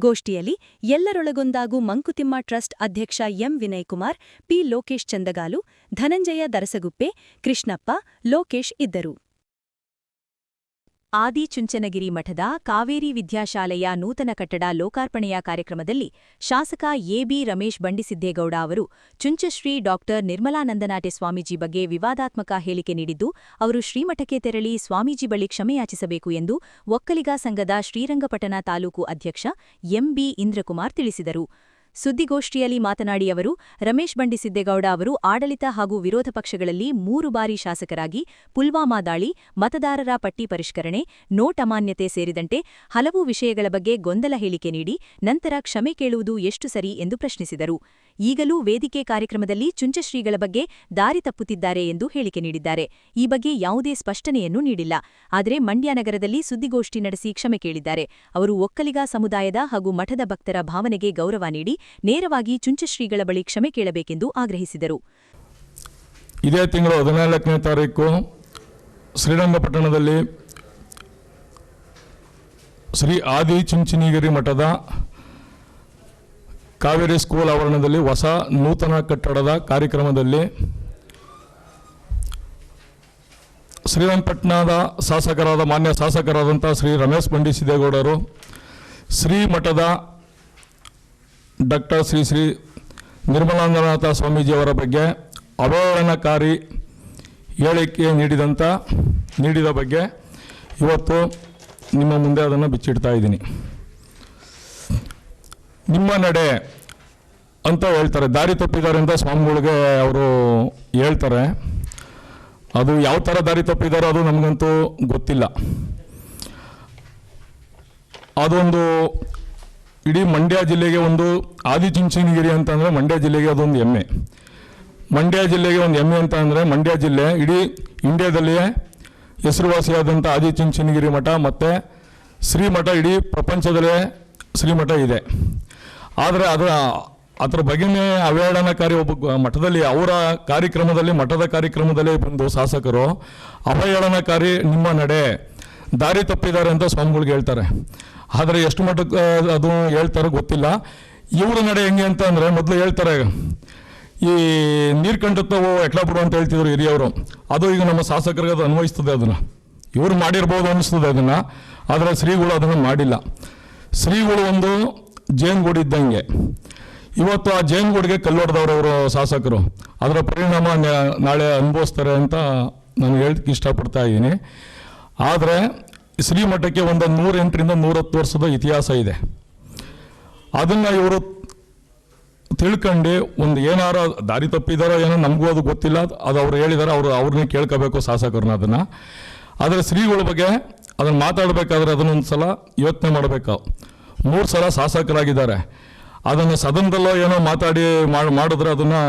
ಗೋಷ್ಠಿಯಲ್ಲಿ ಎಲ್ಲರೊಳಗೊಂದಾಗೂ ಮಂಕುತಿಮ್ಮ ಟ್ರಸ್ಟ್ ಅಧ್ಯಕ್ಷ ಎಂ ವಿನಯಕುಮಾರ್, ಪಿ ಲೋಕೇಶ್ ಚಂದಗಾಲು, ಧನಂಜಯ ದರಸಗುಪ್ಪೆ, ಕೃಷ್ಣಪ್ಪ, ಲೋಕೇಶ್ ಇದ್ದರು. ಆದಿಚುಂಚನಗಿರಿ ಮಠದ ಕಾವೇರಿ ವಿದ್ಯಾಶಾಲೆಯ ನೂತನ ಕಟ್ಟಡ ಲೋಕಾರ್ಪಣೆಯ ಕಾರ್ಯಕ್ರಮದಲ್ಲಿ ಶಾಸಕ ಎಬಿ ರಮೇಶ್ ಬಂಡಿಸಿದ್ದೇಗೌಡ ಅವರು ಚುಂಚಶ್ರೀ ಡಾ ನಿರ್ಮಲಾನಂದನಾಟೆ ಸ್ವಾಮೀಜಿ ಬಗ್ಗೆ ವಿವಾದಾತ್ಮಕ ಹೇಳಿಕೆ ನೀಡಿದ್ದು, ಅವರು ಶ್ರೀಮಠಕ್ಕೆ ತೆರಳಿ ಸ್ವಾಮೀಜಿ ಬಳಿ ಕ್ಷಮೆಯಾಚಿಸಬೇಕು ಎಂದು ಒಕ್ಕಲಿಗ ಸಂಘದ ಶ್ರೀರಂಗಪಟ್ಟಣ ತಾಲೂಕು ಅಧ್ಯಕ್ಷ ಎಂಬಿ ಇಂದ್ರಕುಮಾರ್ ತಿಳಿಸಿದರು. ಸುದ್ದಿಗೋಷ್ಠಿಯಲ್ಲಿ ಮಾತನಾಡಿ ಅವರು, ರಮೇಶ್ ಬಂಡಿಸಿದ್ದೇಗೌಡ ಅವರು ಆಡಳಿತ ಹಾಗೂ ವಿರೋಧ ಪಕ್ಷಗಳಲ್ಲಿ 3 ಬಾರಿ ಶಾಸಕರಾಗಿ ಪುಲ್ವಾಮಾ ದಾಳಿ, ಮತದಾರರ ಪಟ್ಟಿ ಪರಿಷ್ಕರಣೆ, ನೋಟ್ ಅಮಾನ್ಯತೆ ಸೇರಿದಂತೆ ಹಲವು ವಿಷಯಗಳ ಬಗ್ಗೆ ಗೊಂದಲ ಹೇಳಿಕೆ ನೀಡಿ ನಂತರ ಕ್ಷಮೆ ಕೇಳುವುದು ಎಷ್ಟು ಸರಿ ಎಂದು ಪ್ರಶ್ನಿಸಿದರು. ಈಗಲೂ ವೇದಿಕೆ ಕಾರ್ಯಕ್ರಮದಲ್ಲಿ ಚುಂಚಶ್ರೀಗಳ ಬಗ್ಗೆ ದಾರಿ ತಪ್ಪುತ್ತಿದ್ದಾರೆ ಎಂದು ಹೇಳಿಕೆ ನೀಡಿದ್ದಾರೆ. ಈ ಬಗ್ಗೆ ಯಾವುದೇ ಸ್ಪಷ್ಟನೆಯನ್ನು ನೀಡಿಲ್ಲ. ಆದರೆ ಮಂಡ್ಯ ನಗರದಲ್ಲಿ ಸುದ್ದಿಗೋಷ್ಠಿ ನಡೆಸಿ ಕ್ಷಮೆ ಕೇಳಿದ್ದಾರೆ. ಅವರು ಒಕ್ಕಲಿಗ ಸಮುದಾಯದ ಹಾಗೂ ಮಠದ ಭಕ್ತರ ಭಾವನೆಗೆ ಗೌರವ ನೀಡಿ ನೇರವಾಗಿ ಚುಂಚಶ್ರೀಗಳ ಬಳಿ ಕ್ಷಮೆ ಕೇಳಬೇಕೆಂದು ಆಗ್ರಹಿಸಿದರು. ಇದೇ ತಿಂಗಳು 14ನೇ ತಾರೀಕು ಶ್ರೀರಂಗಪಟ್ಟಣದಲ್ಲಿ ಶ್ರೀ ಆದಿಚುಂಚನಗಿರಿ ಮಠದ ಕಾವೇರಿ ಸ್ಕೂಲ್ ಆವರಣದಲ್ಲಿ ಹೊಸ ನೂತನ ಕಟ್ಟಡದ ಕಾರ್ಯಕ್ರಮದಲ್ಲಿ ಶ್ರೀರಂಗಪಟ್ಟಣದ ಶಾಸಕರಾದ ಮಾನ್ಯ ಶಾಸಕರಾದಂಥ ಶ್ರೀ ರಮೇಶ್ ಬಂಡಿಸಿದ್ದೇಗೌಡರು ಶ್ರೀಮಠದ ಡಾಕ್ಟರ್ ಶ್ರೀ ನಿರ್ಮಲಾನಂದನಾಥ ಸ್ವಾಮೀಜಿಯವರ ಬಗ್ಗೆ ಅವಹೇಳನಕಾರಿ ಹೇಳಿಕೆ ನೀಡಿದ ಬಗ್ಗೆ ಇವತ್ತು ನಿಮ್ಮ ಮುಂದೆ ಅದನ್ನು ಬಿಚ್ಚಿಡ್ತಾ ಇದ್ದೀನಿ. ನಿಮ್ಮ ನಡೆ ಅಂತ ಹೇಳ್ತಾರೆ, ದಾರಿ ತಪ್ಪಿದ್ದಾರೆ ಅಂತ ಸ್ವಾಮಿಗಳಿಗೆ ಅವರು ಹೇಳ್ತಾರೆ. ಅದು ಯಾವ ಥರ ದಾರಿ ತಪ್ಪಿದ್ದಾರೋ ಅದು ನಮಗಂತೂ ಗೊತ್ತಿಲ್ಲ. ಅದೊಂದು ಇಡೀ ಮಂಡ್ಯ ಜಿಲ್ಲೆಗೆ ಒಂದು ಆದಿಚುಂಚನಗಿರಿ ಅಂತಂದರೆ ಮಂಡ್ಯ ಜಿಲ್ಲೆಗೆ ಅದೊಂದು ಹೆಮ್ಮೆ. ಮಂಡ್ಯ ಜಿಲ್ಲೆಗೆ ಒಂದು ಹೆಮ್ಮೆ ಅಂತ ಅಂದರೆ ಮಂಡ್ಯ ಜಿಲ್ಲೆ ಇಡೀ ಇಂಡಿಯಾದಲ್ಲಿಯೇ ಹೆಸರುವಾಸಿಯಾದಂಥ ಆದಿಚುಂಚನಗಿರಿ ಮಠ ಮತ್ತು ಶ್ರೀಮಠ ಇಡೀ ಪ್ರಪಂಚದಲ್ಲೇ ಶ್ರೀಮಠ ಇದೆ. ಆದರೆ ಅದರ ಬಗ್ಗೆನೇ ಅವಹೇಳನಕಾರಿ ಒಬ್ಬ ಮಠದಲ್ಲಿ ಅವರ ಕಾರ್ಯಕ್ರಮದಲ್ಲಿ ಮಠದ ಕಾರ್ಯಕ್ರಮದಲ್ಲೇ ಬಂದು ಶಾಸಕರು ಅವಹೇಳನಕಾರಿ ನಿಮ್ಮ ನಡೆ ದಾರಿ ತಪ್ಪಿದ್ದಾರೆ ಅಂತ ಸ್ವಾಮಿಗಳಿಗೆ ಹೇಳ್ತಾರೆ. ಆದರೆ ಎಷ್ಟು ಮಟ್ಟಕ್ಕೆ ಅದು ಹೇಳ್ತಾರೆ ಗೊತ್ತಿಲ್ಲ. ಇವರ ನಡೆ ಹೆಂಗೆ ಅಂತ ಅಂದರೆ ಮೊದಲು ಹೇಳ್ತಾರೆ ಈ ನೀರು ಕಂಡುತ್ತವೋ ಎಟ್ಲ ಬಿಡು ಅಂತ ಹೇಳ್ತಿದ್ರು ಹಿರಿಯವರು. ಅದು ಈಗ ನಮ್ಮ ಶಾಸಕರಿಗೆ ಅದು ಅನ್ವಯಿಸ್ತದೆ. ಅದನ್ನು ಇವರು ಮಾಡಿರ್ಬೋದು ಅನ್ನಿಸ್ತದೆ ಅದನ್ನು, ಆದರೆ ಶ್ರೀಗಳು ಅದನ್ನು ಮಾಡಿಲ್ಲ. ಶ್ರೀಗಳು ಒಂದು ಜೇನುಗೂಡು ಇದ್ದಂಗೆ. ಇವತ್ತು ಆ ಜೇನುಗೂಡಿಗೆ ಕಲ್ಲೊಡೆದವರು ಅವರು ಶಾಸಕರು. ಅದರ ಪರಿಣಾಮ ನಾಳೆ ಅನುಭವಿಸ್ತಾರೆ ಅಂತ ನಾನು ಹೇಳಕ್ಕೆ ಇಷ್ಟಪಡ್ತಾ ಇದ್ದೀನಿ. ಆದರೆ ಶ್ರೀಮಠಕ್ಕೆ ಒಂದು 108ರಿಂದ 110 ವರ್ಷದ ಇತಿಹಾಸ ಇದೆ. ಅದನ್ನು ಇವರು ತಿಳ್ಕೊಂಡು ಒಂದು ಏನಾರ ದಾರಿ ತಪ್ಪಿದಾರೋ ಏನೋ ನಮಗೂ ಅದು ಗೊತ್ತಿಲ್ಲ. ಅದು ಅವ್ರು ಹೇಳಿದಾರೆ, ಅವ್ರನ್ನೇ ಕೇಳ್ಕೋಬೇಕು ಶಾಸಕರನ್ನ ಅದನ್ನು. ಆದರೆ ಶ್ರೀಗಳ ಬಗ್ಗೆ ಅದನ್ನು ಮಾತಾಡಬೇಕಾದ್ರೆ ಅದನ್ನೊಂದು ಸಲ ಯೋಚನೆ ಮಾಡಬೇಕು. 3 ಸಲ ಶಾಸಕರಾಗಿದ್ದಾರೆ. ಅದನ್ನು ಸದನದಲ್ಲೋ ಏನೋ ಮಾಡಿದ್ರೆ ಅದನ್ನು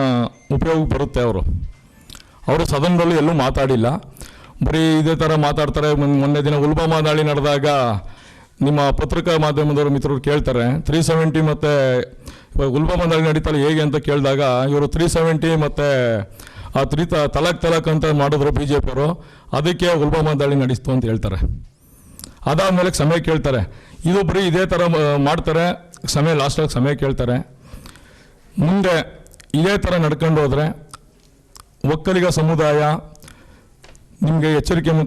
ಉಪಯೋಗ ಬರುತ್ತೆ. ಅವರು ಸದನದಲ್ಲೂ ಎಲ್ಲೂ ಮಾತಾಡಿಲ್ಲ, ಬರೀ ಇದೇ ಥರ ಮಾತಾಡ್ತಾರೆ. ಮೊನ್ನೆ ದಿನ ಪುಲ್ವಾಮಾ ದಾಳಿ ನಡೆದಾಗ ನಿಮ್ಮ ಪತ್ರಿಕಾ ಮಾಧ್ಯಮದವರು ಮಿತ್ರರು ಕೇಳ್ತಾರೆ 370 ಮತ್ತು ಪುಲ್ವಾಮಾ ದಾಳಿ ನಡೀತಲ್ಲ ಹೇಗೆ ಅಂತ ಕೇಳಿದಾಗ ಇವರು 370 ಮತ್ತು ಆ ತಲಾಕ್ ಅಂತ ಮಾಡಿದ್ರು BJPಯವರು, ಅದಕ್ಕೆ ಪುಲ್ವಾಮಾ ದಾಳಿ ನಡೆಸ್ತು ಅಂತ ಹೇಳ್ತಾರೆ. ಅದಾದಮೇಲೆ ಕ್ಷಮೆ ಕೇಳ್ತಾರೆ. ಇದು ಬರೀ ಇದೇ ಥರ ಮಾಡ್ತಾರೆ, ಲಾಸ್ಟಾಗಿ ಕ್ಷಮೆ ಕೇಳ್ತಾರೆ. ಮುಂದೆ ಇದೇ ಥರ ನಡ್ಕೊಂಡು ಹೋದರೆ ಒಕ್ಕಲಿಗ ಸಮುದಾಯ ನಿಮಗೆ ಎಚ್ಚರಿಕೆಯನ್ನು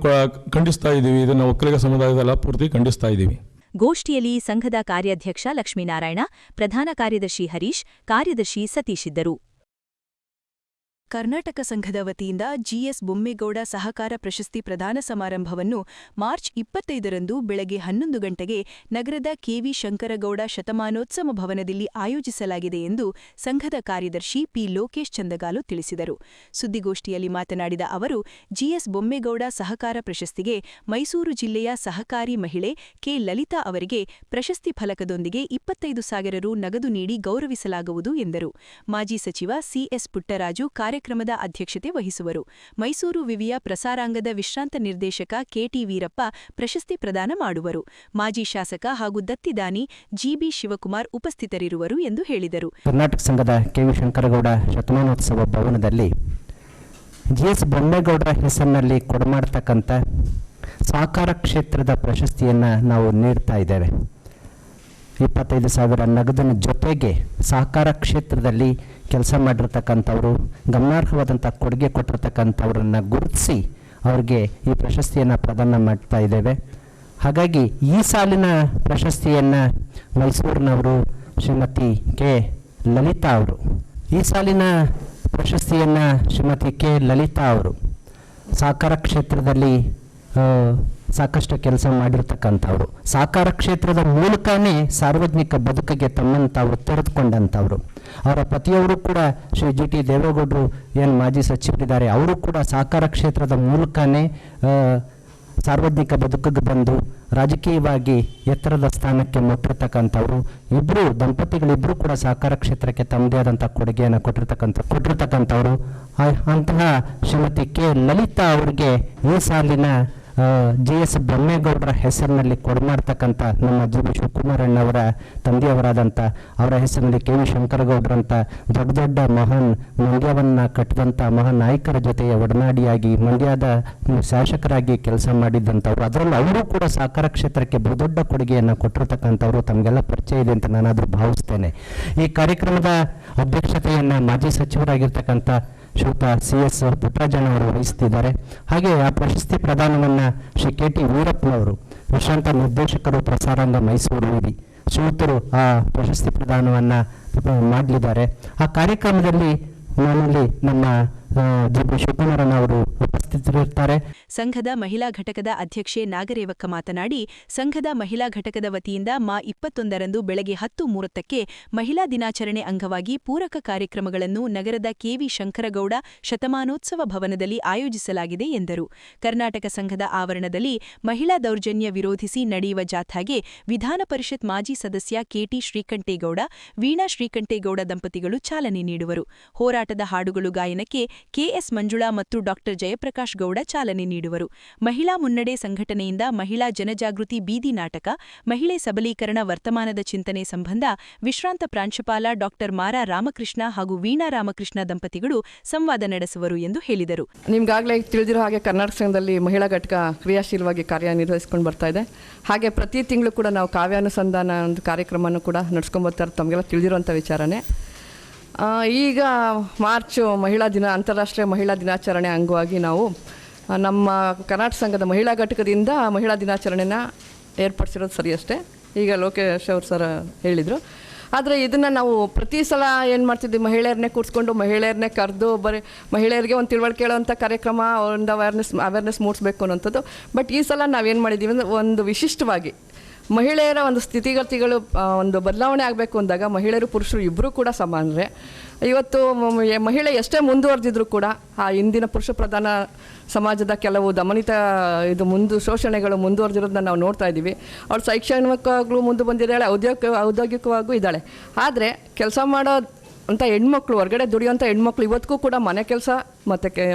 ಖಂಡಿಸ್ತಾ ಇದ್ದೀವಿ. ಇದನ್ನು ಒಕ್ಕಲಿಗ ಸಮುದಾಯದಲ್ಲ ಪೂರ್ತಿ ಖಂಡಿಸ್ತಾ ಇದ್ದೀವಿ. ಗೋಷ್ಠಿಯಲ್ಲಿ ಸಂಘದ ಕಾರ್ಯಾಧ್ಯಕ್ಷ ಲಕ್ಷ್ಮೀನಾರಾಯಣ, ಪ್ರಧಾನ ಕಾರ್ಯದರ್ಶಿ ಹರೀಶ್, ಕಾರ್ಯದರ್ಶಿ ಸತೀಶ್ ಇದ್ದರು. ಕರ್ನಾಟಕ ಸಂಘದ ವತಿಯಿಂದ ಜಿಎಸ್ ಬೊಮ್ಮೇಗೌಡ ಸಹಕಾರ ಪ್ರಶಸ್ತಿ ಪ್ರದಾನ ಸಮಾರಂಭವನ್ನು ಮಾರ್ಚ್ 25ರಂದು ಬೆಳಗ್ಗೆ 11 ಗಂಟೆಗೆ ನಗರದ ಕೆವಿ ಶಂಕರಗೌಡ ಶತಮಾನೋತ್ಸವ ಭವನದಲ್ಲಿ ಆಯೋಜಿಸಲಾಗಿದೆ ಎಂದು ಸಂಘದ ಕಾರ್ಯದರ್ಶಿ ಪಿ ಲೋಕೇಶ್ ಚಂದಗಾಲು ತಿಳಿಸಿದರು. ಸುದ್ದಿಗೋಷ್ಠಿಯಲ್ಲಿ ಮಾತನಾಡಿದ ಅವರು, ಜಿಎಸ್ ಬೊಮ್ಮೇಗೌಡ ಸಹಕಾರ ಪ್ರಶಸ್ತಿಗೆ ಮೈಸೂರು ಜಿಲ್ಲೆಯ ಸಹಕಾರಿ ಮಹಿಳೆ ಕೆ ಲಲಿತಾ ಅವರಿಗೆ ಪ್ರಶಸ್ತಿ ಫಲಕದೊಂದಿಗೆ 25,000 ರು ನಗದು ನೀಡಿ ಗೌರವಿಸಲಾಗುವುದು ಎಂದರು. ಮಾಜಿ ಸಚಿವ ಸಿಎಸ್ ಪುಟ್ಟರಾಜು ಕಾರ್ಯಕ್ರಮದ ಅಧ್ಯಕ್ಷತೆ ವಹಿಸುವರು. ಮೈಸೂರು ವಿವಿಯ ಪ್ರಸಾರಾಂಗದ ವಿಶ್ರಾಂತ ನಿರ್ದೇಶಕ ಕೆಟಿ ವೀರಪ್ಪ ಪ್ರಶಸ್ತಿ ಪ್ರದಾನ ಮಾಡುವರು. ಮಾಜಿ ಶಾಸಕ ಹಾಗೂ ದತ್ತಿದಾನಿ ಜಿಬಿ ಶಿವಕುಮಾರ್ ಉಪಸ್ಥಿತರಿರುವರು ಎಂದು ಹೇಳಿದರು. ಕರ್ನಾಟಕ ಸಂಘದ ಕೆವಿ ಶಂಕರಗೌಡ ಶತಮಾನೋತ್ಸವ ಭವನದಲ್ಲಿ ಜಿಎಸ್ ಬೊಮ್ಮೇಗೌಡರ ಹೆಸರಿನಲ್ಲಿ ಕೊಡಮಾಡ್ತಕ್ಕಂಥ ಸಹಕಾರ ಕ್ಷೇತ್ರದ ಪ್ರಶಸ್ತಿಯನ್ನು ನಾವು ನೀಡ್ತಾ ಇದ್ದೇವೆ. 25,000 ನಗದಿನ ಜೊತೆಗೆ ಸಹಕಾರ ಕ್ಷೇತ್ರದಲ್ಲಿ ಕೆಲಸ ಮಾಡಿರ್ತಕ್ಕಂಥವರು, ಗಮನಾರ್ಹವಾದಂಥ ಕೊಡುಗೆ ಕೊಟ್ಟಿರ್ತಕ್ಕಂಥವ್ರನ್ನ ಗುರುತಿಸಿ ಅವರಿಗೆ ಈ ಪ್ರಶಸ್ತಿಯನ್ನು ಪ್ರದಾನ ಮಾಡ್ತಾ ಇದ್ದೇವೆ. ಹಾಗಾಗಿ ಈ ಸಾಲಿನ ಪ್ರಶಸ್ತಿಯನ್ನು ಮೈಸೂರಿನವರು ಶ್ರೀಮತಿ ಕೆ ಲಲಿತಾ ಅವರು, ಈ ಸಾಲಿನ ಪ್ರಶಸ್ತಿಯನ್ನು ಶ್ರೀಮತಿ ಕೆ ಲಲಿತಾ ಅವರು ಸಹಕಾರ ಕ್ಷೇತ್ರದಲ್ಲಿ ಸಾಕಷ್ಟು ಕೆಲಸ ಮಾಡಿರ್ತಕ್ಕಂಥವ್ರು, ಸಹಕಾರ ಕ್ಷೇತ್ರದ ಮೂಲಕನೇ ಸಾರ್ವಜನಿಕ ಬದುಕಿಗೆ ತಮ್ಮನ್ನು ತಾವು ತೆರೆದುಕೊಂಡಂಥವ್ರು. ಅವರ ಪತಿಯವರು ಕೂಡ ಶ್ರೀ ಜಿ ಟಿ ದೇವೇಗೌಡರು ಏನು ಮಾಜಿ ಸಚಿವರಿದ್ದಾರೆ, ಅವರು ಕೂಡ ಸಹಕಾರ ಕ್ಷೇತ್ರದ ಮೂಲಕನೇ ಸಾರ್ವಜನಿಕ ಬದುಕಿಗೆ ಬಂದು ರಾಜಕೀಯವಾಗಿ ಎತ್ತರದ ಸ್ಥಾನಕ್ಕೆ ಮುಟ್ಟಿರ್ತಕ್ಕಂಥವ್ರು. ದಂಪತಿಗಳಿಬ್ಬರು ಕೂಡ ಸಹಕಾರ ಕ್ಷೇತ್ರಕ್ಕೆ ತಮ್ಮದೇ ಆದಂಥ ಕೊಡುಗೆಯನ್ನು ಕೊಟ್ಟಿರ್ತಕ್ಕಂಥವ್ರು. ಅಂತಹ ಶ್ರೀಮತಿ ಕೆ ಲಲಿತಾ ಅವರಿಗೆ ಈ ಸಾಲಿನ JS ಬ್ರಹ್ಮೇಗೌಡರ ಹೆಸರಿನಲ್ಲಿ ಕೊಡಮಾಡ್ತಕ್ಕಂಥ ನಮ್ಮ ಜಿ ಬಿ ಶಿವಕುಮಾರಣ್ಣವರ ತಂದೆಯವರಾದಂಥ ಅವರ ಹೆಸರಿನಲ್ಲಿ KV ಶಂಕರಗೌಡರಂಥ ದೊಡ್ಡ ದೊಡ್ಡ ಮಹಾನ್ ಮಂಡ್ಯವನ್ನು ಕಟ್ಟಿದಂಥ ಮಹಾನ್ ನಾಯಕರ ಜೊತೆಯ ಒಡನಾಡಿಯಾಗಿ ಮಂಡ್ಯದ ಶಾಸಕರಾಗಿ ಕೆಲಸ ಮಾಡಿದ್ದಂಥವ್ರು. ಅದರಲ್ಲಿ ಅವರು ಕೂಡ ಸಹಕಾರ ಕ್ಷೇತ್ರಕ್ಕೆ ಬಹುದೊಡ್ಡ ಕೊಡುಗೆಯನ್ನು ಕೊಟ್ಟಿರ್ತಕ್ಕಂಥವ್ರು. ತಮಗೆಲ್ಲ ಪರಿಚಯ ಇದೆ ಅಂತ ನಾನಾದರೂ ಭಾವಿಸ್ತೇನೆ. ಈ ಕಾರ್ಯಕ್ರಮದ ಅಧ್ಯಕ್ಷತೆಯನ್ನು ಮಾಜಿ ಸಚಿವರಾಗಿರ್ತಕ್ಕಂಥ ಶ್ರೀಯುತ CS ಪುಟ್ಟರಾಜನವರು ವಹಿಸುತ್ತಿದ್ದಾರೆ. ಹಾಗೆ ಆ ಪ್ರಶಸ್ತಿ ಪ್ರದಾನವನ್ನು ಶ್ರೀ KT ವೀರಪ್ಪನವರು, ವಿಶ್ರಾಂತ ನಿರ್ದೇಶಕರು ಪ್ರಸಾರಾಂಗ ಮೈಸೂರು ವಿವಿ, ಶ್ರೀಯುತರು ಆ ಪ್ರಶಸ್ತಿ ಪ್ರದಾನವನ್ನು ಮಾಡಲಿದ್ದಾರೆ. ಆ ಕಾರ್ಯಕ್ರಮದಲ್ಲಿ ನಮ್ಮಲ್ಲಿ ನಮ್ಮ ಜಿ ಬಿ ಶಿವಕುಮಾರಣ್ಣ ಅವರು ಉಪಸ್ಥಿತರಿರ್ತಾರೆ. ಸಂಘದ ಮಹಿಳಾ ಘಟಕದ ಅಧ್ಯಕ್ಷೆ ನಾಗರೇವಕ್ಕ ಮಾತನಾಡಿ, ಸಂಘದ ಮಹಿಳಾ ಘಟಕದ ವತಿಯಿಂದ ಮಾ 21ರಂದು ಬೆಳಗ್ಗೆ 10:30ಕ್ಕೆ ಮಹಿಳಾ ದಿನಾಚರಣೆ ಅಂಗವಾಗಿ ಪೂರಕ ಕಾರ್ಯಕ್ರಮಗಳನ್ನು ನಗರದ KV ಶಂಕರಗೌಡ ಶತಮಾನೋತ್ಸವ ಭವನದಲ್ಲಿ ಆಯೋಜಿಸಲಾಗಿದೆ ಎಂದರು. ಕರ್ನಾಟಕ ಸಂಘದ ಆವರಣದಲ್ಲಿ ಮಹಿಳಾ ದೌರ್ಜನ್ಯ ವಿರೋಧಿಸಿ ನಡೆಯುವ ಜಾಥಾಗೆ ವಿಧಾನ ಪರಿಷತ್ ಮಾಜಿ ಸದಸ್ಯ KT ಶ್ರೀಕಂಠೇಗೌಡ, ವೀಣಾ ಶ್ರೀಕಂಠೇಗೌಡ ದಂಪತಿಗಳು ಚಾಲನೆ ನೀಡುವರು. ಹೋರಾಟದ ಹಾಡುಗಳು ಗಾಯನಕ್ಕೆ KS ಮಂಜುಳಾ ಮತ್ತು ಡಾ ಜಯಪ್ರಕಾಶ್ ಗೌಡ ಚಾಲನೆ ನೀಡುವರು. ಮಹಿಳಾ ಮುನ್ನಡೆ ಸಂಘಟನೆಯಿಂದ ಮಹಿಳಾ ಜನಜಾಗೃತಿ ಬೀದಿ ನಾಟಕ, ಮಹಿಳೆ ಸಬಲೀಕರಣ ವರ್ತಮಾನದ ಚಿಂತನೆ ಸಂಬಂಧ ವಿಶ್ರಾಂತ ಪ್ರಾಂಶುಪಾಲ ಡಾ ಮಾರಾ ರಾಮಕೃಷ್ಣ ಹಾಗೂ ವೀಣಾ ರಾಮಕೃಷ್ಣ ದಂಪತಿಗಳು ಸಂವಾದ ನಡೆಸುವರು ಎಂದು ಹೇಳಿದರು. ನಿಮ್ಗಾಗಲೇ ತಿಳಿದಿರೋ ಹಾಗೆ ಕರ್ನಾಟಕ ಸಂಘದಲ್ಲಿ ಮಹಿಳಾ ಘಟಕ ಕ್ರಿಯಾಶೀಲವಾಗಿ ಕಾರ್ಯನಿರ್ವಹಿಸಿಕೊಂಡು ಬರ್ತಾ ಇದೆ. ಹಾಗೆ ಪ್ರತಿ ತಿಂಗಳು ಕೂಡ ನಾವು ಕಾವ್ಯಾನುಸಂಧಾನ ಒಂದು ಕಾರ್ಯಕ್ರಮವನ್ನು ಕೂಡ ನಡೆಸ್ಕೊಂಡ್ಬರ್ತಾರೆ. ತಮಗೆಲ್ಲ ತಿಳಿದಿರುವಂಥ ವಿಚಾರನೇ. ಈಗ ಮಾರ್ಚ್ ಅಂತಾರಾಷ್ಟ್ರೀಯ ಮಹಿಳಾ ದಿನಾಚರಣೆ ಅಂಗವಾಗಿ ನಾವು ನಮ್ಮ ಕರ್ನಾಟಕ ಸಂಘದ ಮಹಿಳಾ ಘಟಕದಿಂದ ಮಹಿಳಾ ದಿನಾಚರಣೆನ ಏರ್ಪಡಿಸಿರೋದು ಸರಿ ಅಷ್ಟೇ. ಈಗ ಲೋಕೇಶ್ ಅವರು ಸರ್ ಹೇಳಿದರು. ಆದರೆ ಇದನ್ನು ನಾವು ಪ್ರತಿ ಸಲ ಏನು ಮಾಡ್ತಿದ್ವಿ, ಮಹಿಳೆಯರನ್ನೇ ಕೂರಿಸ್ಕೊಂಡು ಮಹಿಳೆಯರನ್ನೇ ಕರೆದು ಬರೀ ಮಹಿಳೆಯರಿಗೆ ಒಂದು ತಿಳುವಳಿಕೆ ಹೇಳೋವಂಥ ಕಾರ್ಯಕ್ರಮ, ಒಂದು ಅವೇರ್ನೆಸ್ ಮೂಡಿಸ್ಬೇಕು ಅನ್ನೋಂಥದ್ದು. ಬಟ್ ಈ ಸಲ ನಾವೇನು ಮಾಡಿದ್ದೀವಿ ಅಂದರೆ ಒಂದು ವಿಶಿಷ್ಟವಾಗಿ ಮಹಿಳೆಯರ ಒಂದು ಸ್ಥಿತಿಗತಿಗಳು ಒಂದು ಬದಲಾವಣೆ ಆಗಬೇಕು ಅಂದಾಗ ಮಹಿಳೆಯರು ಪುರುಷರು ಇಬ್ಬರೂ ಕೂಡ ಸಮಾನರೇ. ಇವತ್ತು ಮಹಿಳೆ ಎಷ್ಟೇ ಮುಂದುವರೆದಿದ್ರು ಕೂಡ ಆ ಇಂದಿನ ಪುರುಷ ಪ್ರಧಾನ ಸಮಾಜದ ಕೆಲವು ದಮನಿತ ಶೋಷಣೆಗಳು ಮುಂದುವರೆದಿರೋದನ್ನ ನಾವು ನೋಡ್ತಾ ಇದ್ದೀವಿ. ಅವಳು ಶೈಕ್ಷಣಿಕವಾಗ್ಲೂ ಮುಂದೆ ಬಂದಿದ್ದಾಳೆ, ಔದ್ಯೋಗಿಕವಾಗೂ ಇದ್ದಾಳೆ. ಆದರೆ ಕೆಲಸ ಮಾಡೋ ಅಂತ ಹೆಣ್ಮಕ್ಳು, ಹೊರಗಡೆ ದುಡಿಯೋಂಥ ಹೆಣ್ಮಕ್ಳು ಇವತ್ತಿಗೂ ಕೂಡ ಮನೆ ಕೆಲಸ ಮತ್ತು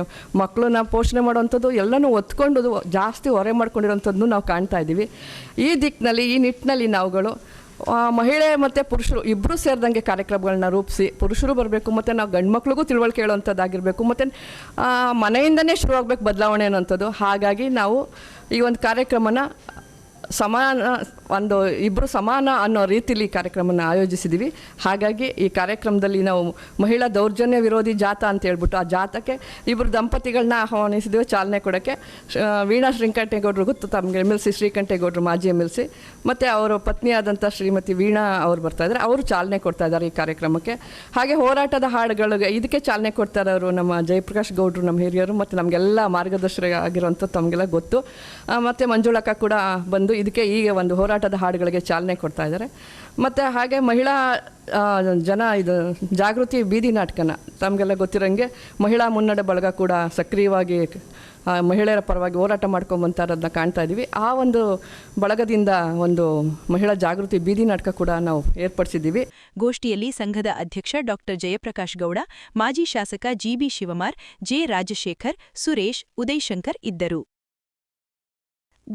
ಮಕ್ಕಳನ್ನ ಪೋಷಣೆ ಮಾಡೋವಂಥದ್ದು ಎಲ್ಲನೂ ಒತ್ಕೊಂಡು ಜಾಸ್ತಿ ಹೊರೆ ಮಾಡ್ಕೊಂಡಿರೋಂಥದ್ದನ್ನು ನಾವು ಕಾಣ್ತಾ ಇದ್ದೀವಿ. ಈ ನಿಟ್ಟಿನಲ್ಲಿ ನಾವುಗಳು ಮಹಿಳೆ ಮತ್ತು ಪುರುಷರು ಇಬ್ಬರೂ ಸೇರಿದಂಗೆ ಕಾರ್ಯಕ್ರಮಗಳನ್ನ ರೂಪಿಸಿ, ಪುರುಷರು ಬರಬೇಕು ಮತ್ತು ನಾವು ಗಂಡು ಮಕ್ಳಿಗೂ ತಿಳುವಳಿಕೆ ಹೇಳುವಂಥದ್ದಾಗಿರಬೇಕು, ಮತ್ತು ಮನೆಯಿಂದನೇ ಶುರುವಾಗಬೇಕು ಬದಲಾವಣೆ ಅನ್ನೋಂಥದ್ದು. ಹಾಗಾಗಿ ನಾವು ಈ ಒಂದು ಕಾರ್ಯಕ್ರಮನ ಇಬ್ಬರು ಸಮಾನ ಅನ್ನೋ ರೀತಿಯಲ್ಲಿ ಈ ಕಾರ್ಯಕ್ರಮನ ಆಯೋಜಿಸಿದ್ದೀವಿ. ಹಾಗಾಗಿ ಈ ಕಾರ್ಯಕ್ರಮದಲ್ಲಿ ನಾವು ಮಹಿಳಾ ದೌರ್ಜನ್ಯ ವಿರೋಧಿ ಜಾಥಾ ಅಂತ ಹೇಳ್ಬಿಟ್ಟು ಆ ಜಾಥಾಕ್ಕೆ ಇಬ್ಬರು ದಂಪತಿಗಳನ್ನ ಆಹ್ವಾನಿಸಿದ್ದೀವಿ ಚಾಲನೆ ಕೊಡೋಕ್ಕೆ. ವೀಣಾ ಶ್ರೀಕಂಠೇಗೌಡರು ಗೊತ್ತು ತಮಗೆ, MLC ಶ್ರೀಕಂಠೇಗೌಡರು ಮಾಜಿ MLC, ಮತ್ತು ಅವರ ಪತ್ನಿಯಾದಂಥ ಶ್ರೀಮತಿ ವೀಣಾ ಅವರು ಬರ್ತಾಯಿದ್ದಾರೆ, ಅವರು ಚಾಲನೆ ಕೊಡ್ತಾ ಇದ್ದಾರೆ ಈ ಕಾರ್ಯಕ್ರಮಕ್ಕೆ. ಹಾಗೆ ಹೋರಾಟದ ಹಾಡುಗಳಿಗೆ ಇದಕ್ಕೆ ಚಾಲನೆ ಕೊಡ್ತಾ ಇರೋರು ನಮ್ಮ ಜಯಪ್ರಕಾಶ್ ಗೌಡರು, ನಮ್ಮ ಹಿರಿಯರು, ಮತ್ತು ನಮಗೆಲ್ಲ ಮಾರ್ಗದರ್ಶಕರಾಗಿರುವಂಥದ್ದು ತಮಗೆಲ್ಲ ಗೊತ್ತು. ಮತ್ತು ಮಂಜುಳಕ್ಕ ಕೂಡ ಬಂದು ಇದಕ್ಕೆ ಈಗ ಒಂದು ಹೋರಾಟದ ಹಾಡುಗಳಿಗೆ ಚಾಲನೆ ಕೊಡ್ತಾ ಇದ್ದಾರೆ. ಮತ್ತು ಹಾಗೆ ಮಹಿಳಾ ಜಾಗೃತಿ ಬೀದಿ ನಾಟಕನ ತಮಗೆಲ್ಲ ಗೊತ್ತಿರೋಂಗೆ ಮಹಿಳಾ ಮುನ್ನಡೆ ಬಳಗ ಕೂಡ ಸಕ್ರಿಯವಾಗಿ ಮಹಿಳೆಯರ ಪರವಾಗಿ ಹೋರಾಟ ಮಾಡ್ಕೊಂಬಂತ ಇರೋದನ್ನ ಕಾಣ್ತಾ ಇದ್ದೀವಿ. ಆ ಒಂದು ಬಳಗದಿಂದ ಒಂದು ಮಹಿಳಾ ಜಾಗೃತಿ ಬೀದಿ ನಾಟಕ ಕೂಡ ನಾವು ಏರ್ಪಡಿಸಿದ್ದೀವಿ. ಗೋಷ್ಠಿಯಲ್ಲಿ ಸಂಘದ ಅಧ್ಯಕ್ಷ ಡಾ ಜಯಪ್ರಕಾಶ್ ಗೌಡ, ಮಾಜಿ ಶಾಸಕ GB ಶಿವಮಾರ್, ಜೆ ರಾಜಶೇಖರ್, ಸುರೇಶ್, ಉದಯ್ ಶಂಕರ್ ಇದ್ದರು.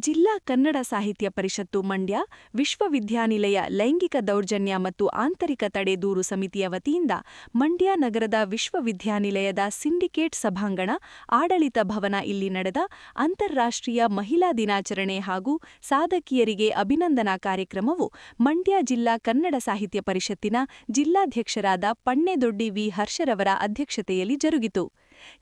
ಜಿಲ್ಲಾ ಕನ್ನಡ ಸಾಹಿತ್ಯ ಪರಿಷತ್ತು ಮಂಡ್ಯ, ವಿಶ್ವವಿದ್ಯಾನಿಲಯ ಲೈಂಗಿಕ ದೌರ್ಜನ್ಯ ಮತ್ತು ಆಂತರಿಕ ತಡೆ ದೂರು ಸಮಿತಿಯ ವತಿಯಿಂದ ಮಂಡ್ಯ ನಗರದ ವಿಶ್ವವಿದ್ಯಾನಿಲಯದ ಸಿಂಡಿಕೇಟ್ ಸಭಾಂಗಣ, ಆಡಳಿತ ಭವನ ಇಲ್ಲಿ ನಡೆದ ಅಂತಾರಾಷ್ಟ್ರೀಯ ಮಹಿಳಾ ದಿನಾಚರಣೆ ಹಾಗೂ ಸಾಧಕಿಯರಿಗೆ ಅಭಿನಂದನಾ ಕಾರ್ಯಕ್ರಮವು ಮಂಡ್ಯ ಜಿಲ್ಲಾ ಕನ್ನಡ ಸಾಹಿತ್ಯ ಪರಿಷತ್ತಿನ ಜಿಲ್ಲಾಧ್ಯಕ್ಷರಾದ ಪಣ್ಣೆದೊಡ್ಡಿ ವಿ ಹರ್ಷರವರ ಅಧ್ಯಕ್ಷತೆಯಲ್ಲಿ ಜರುಗಿತು.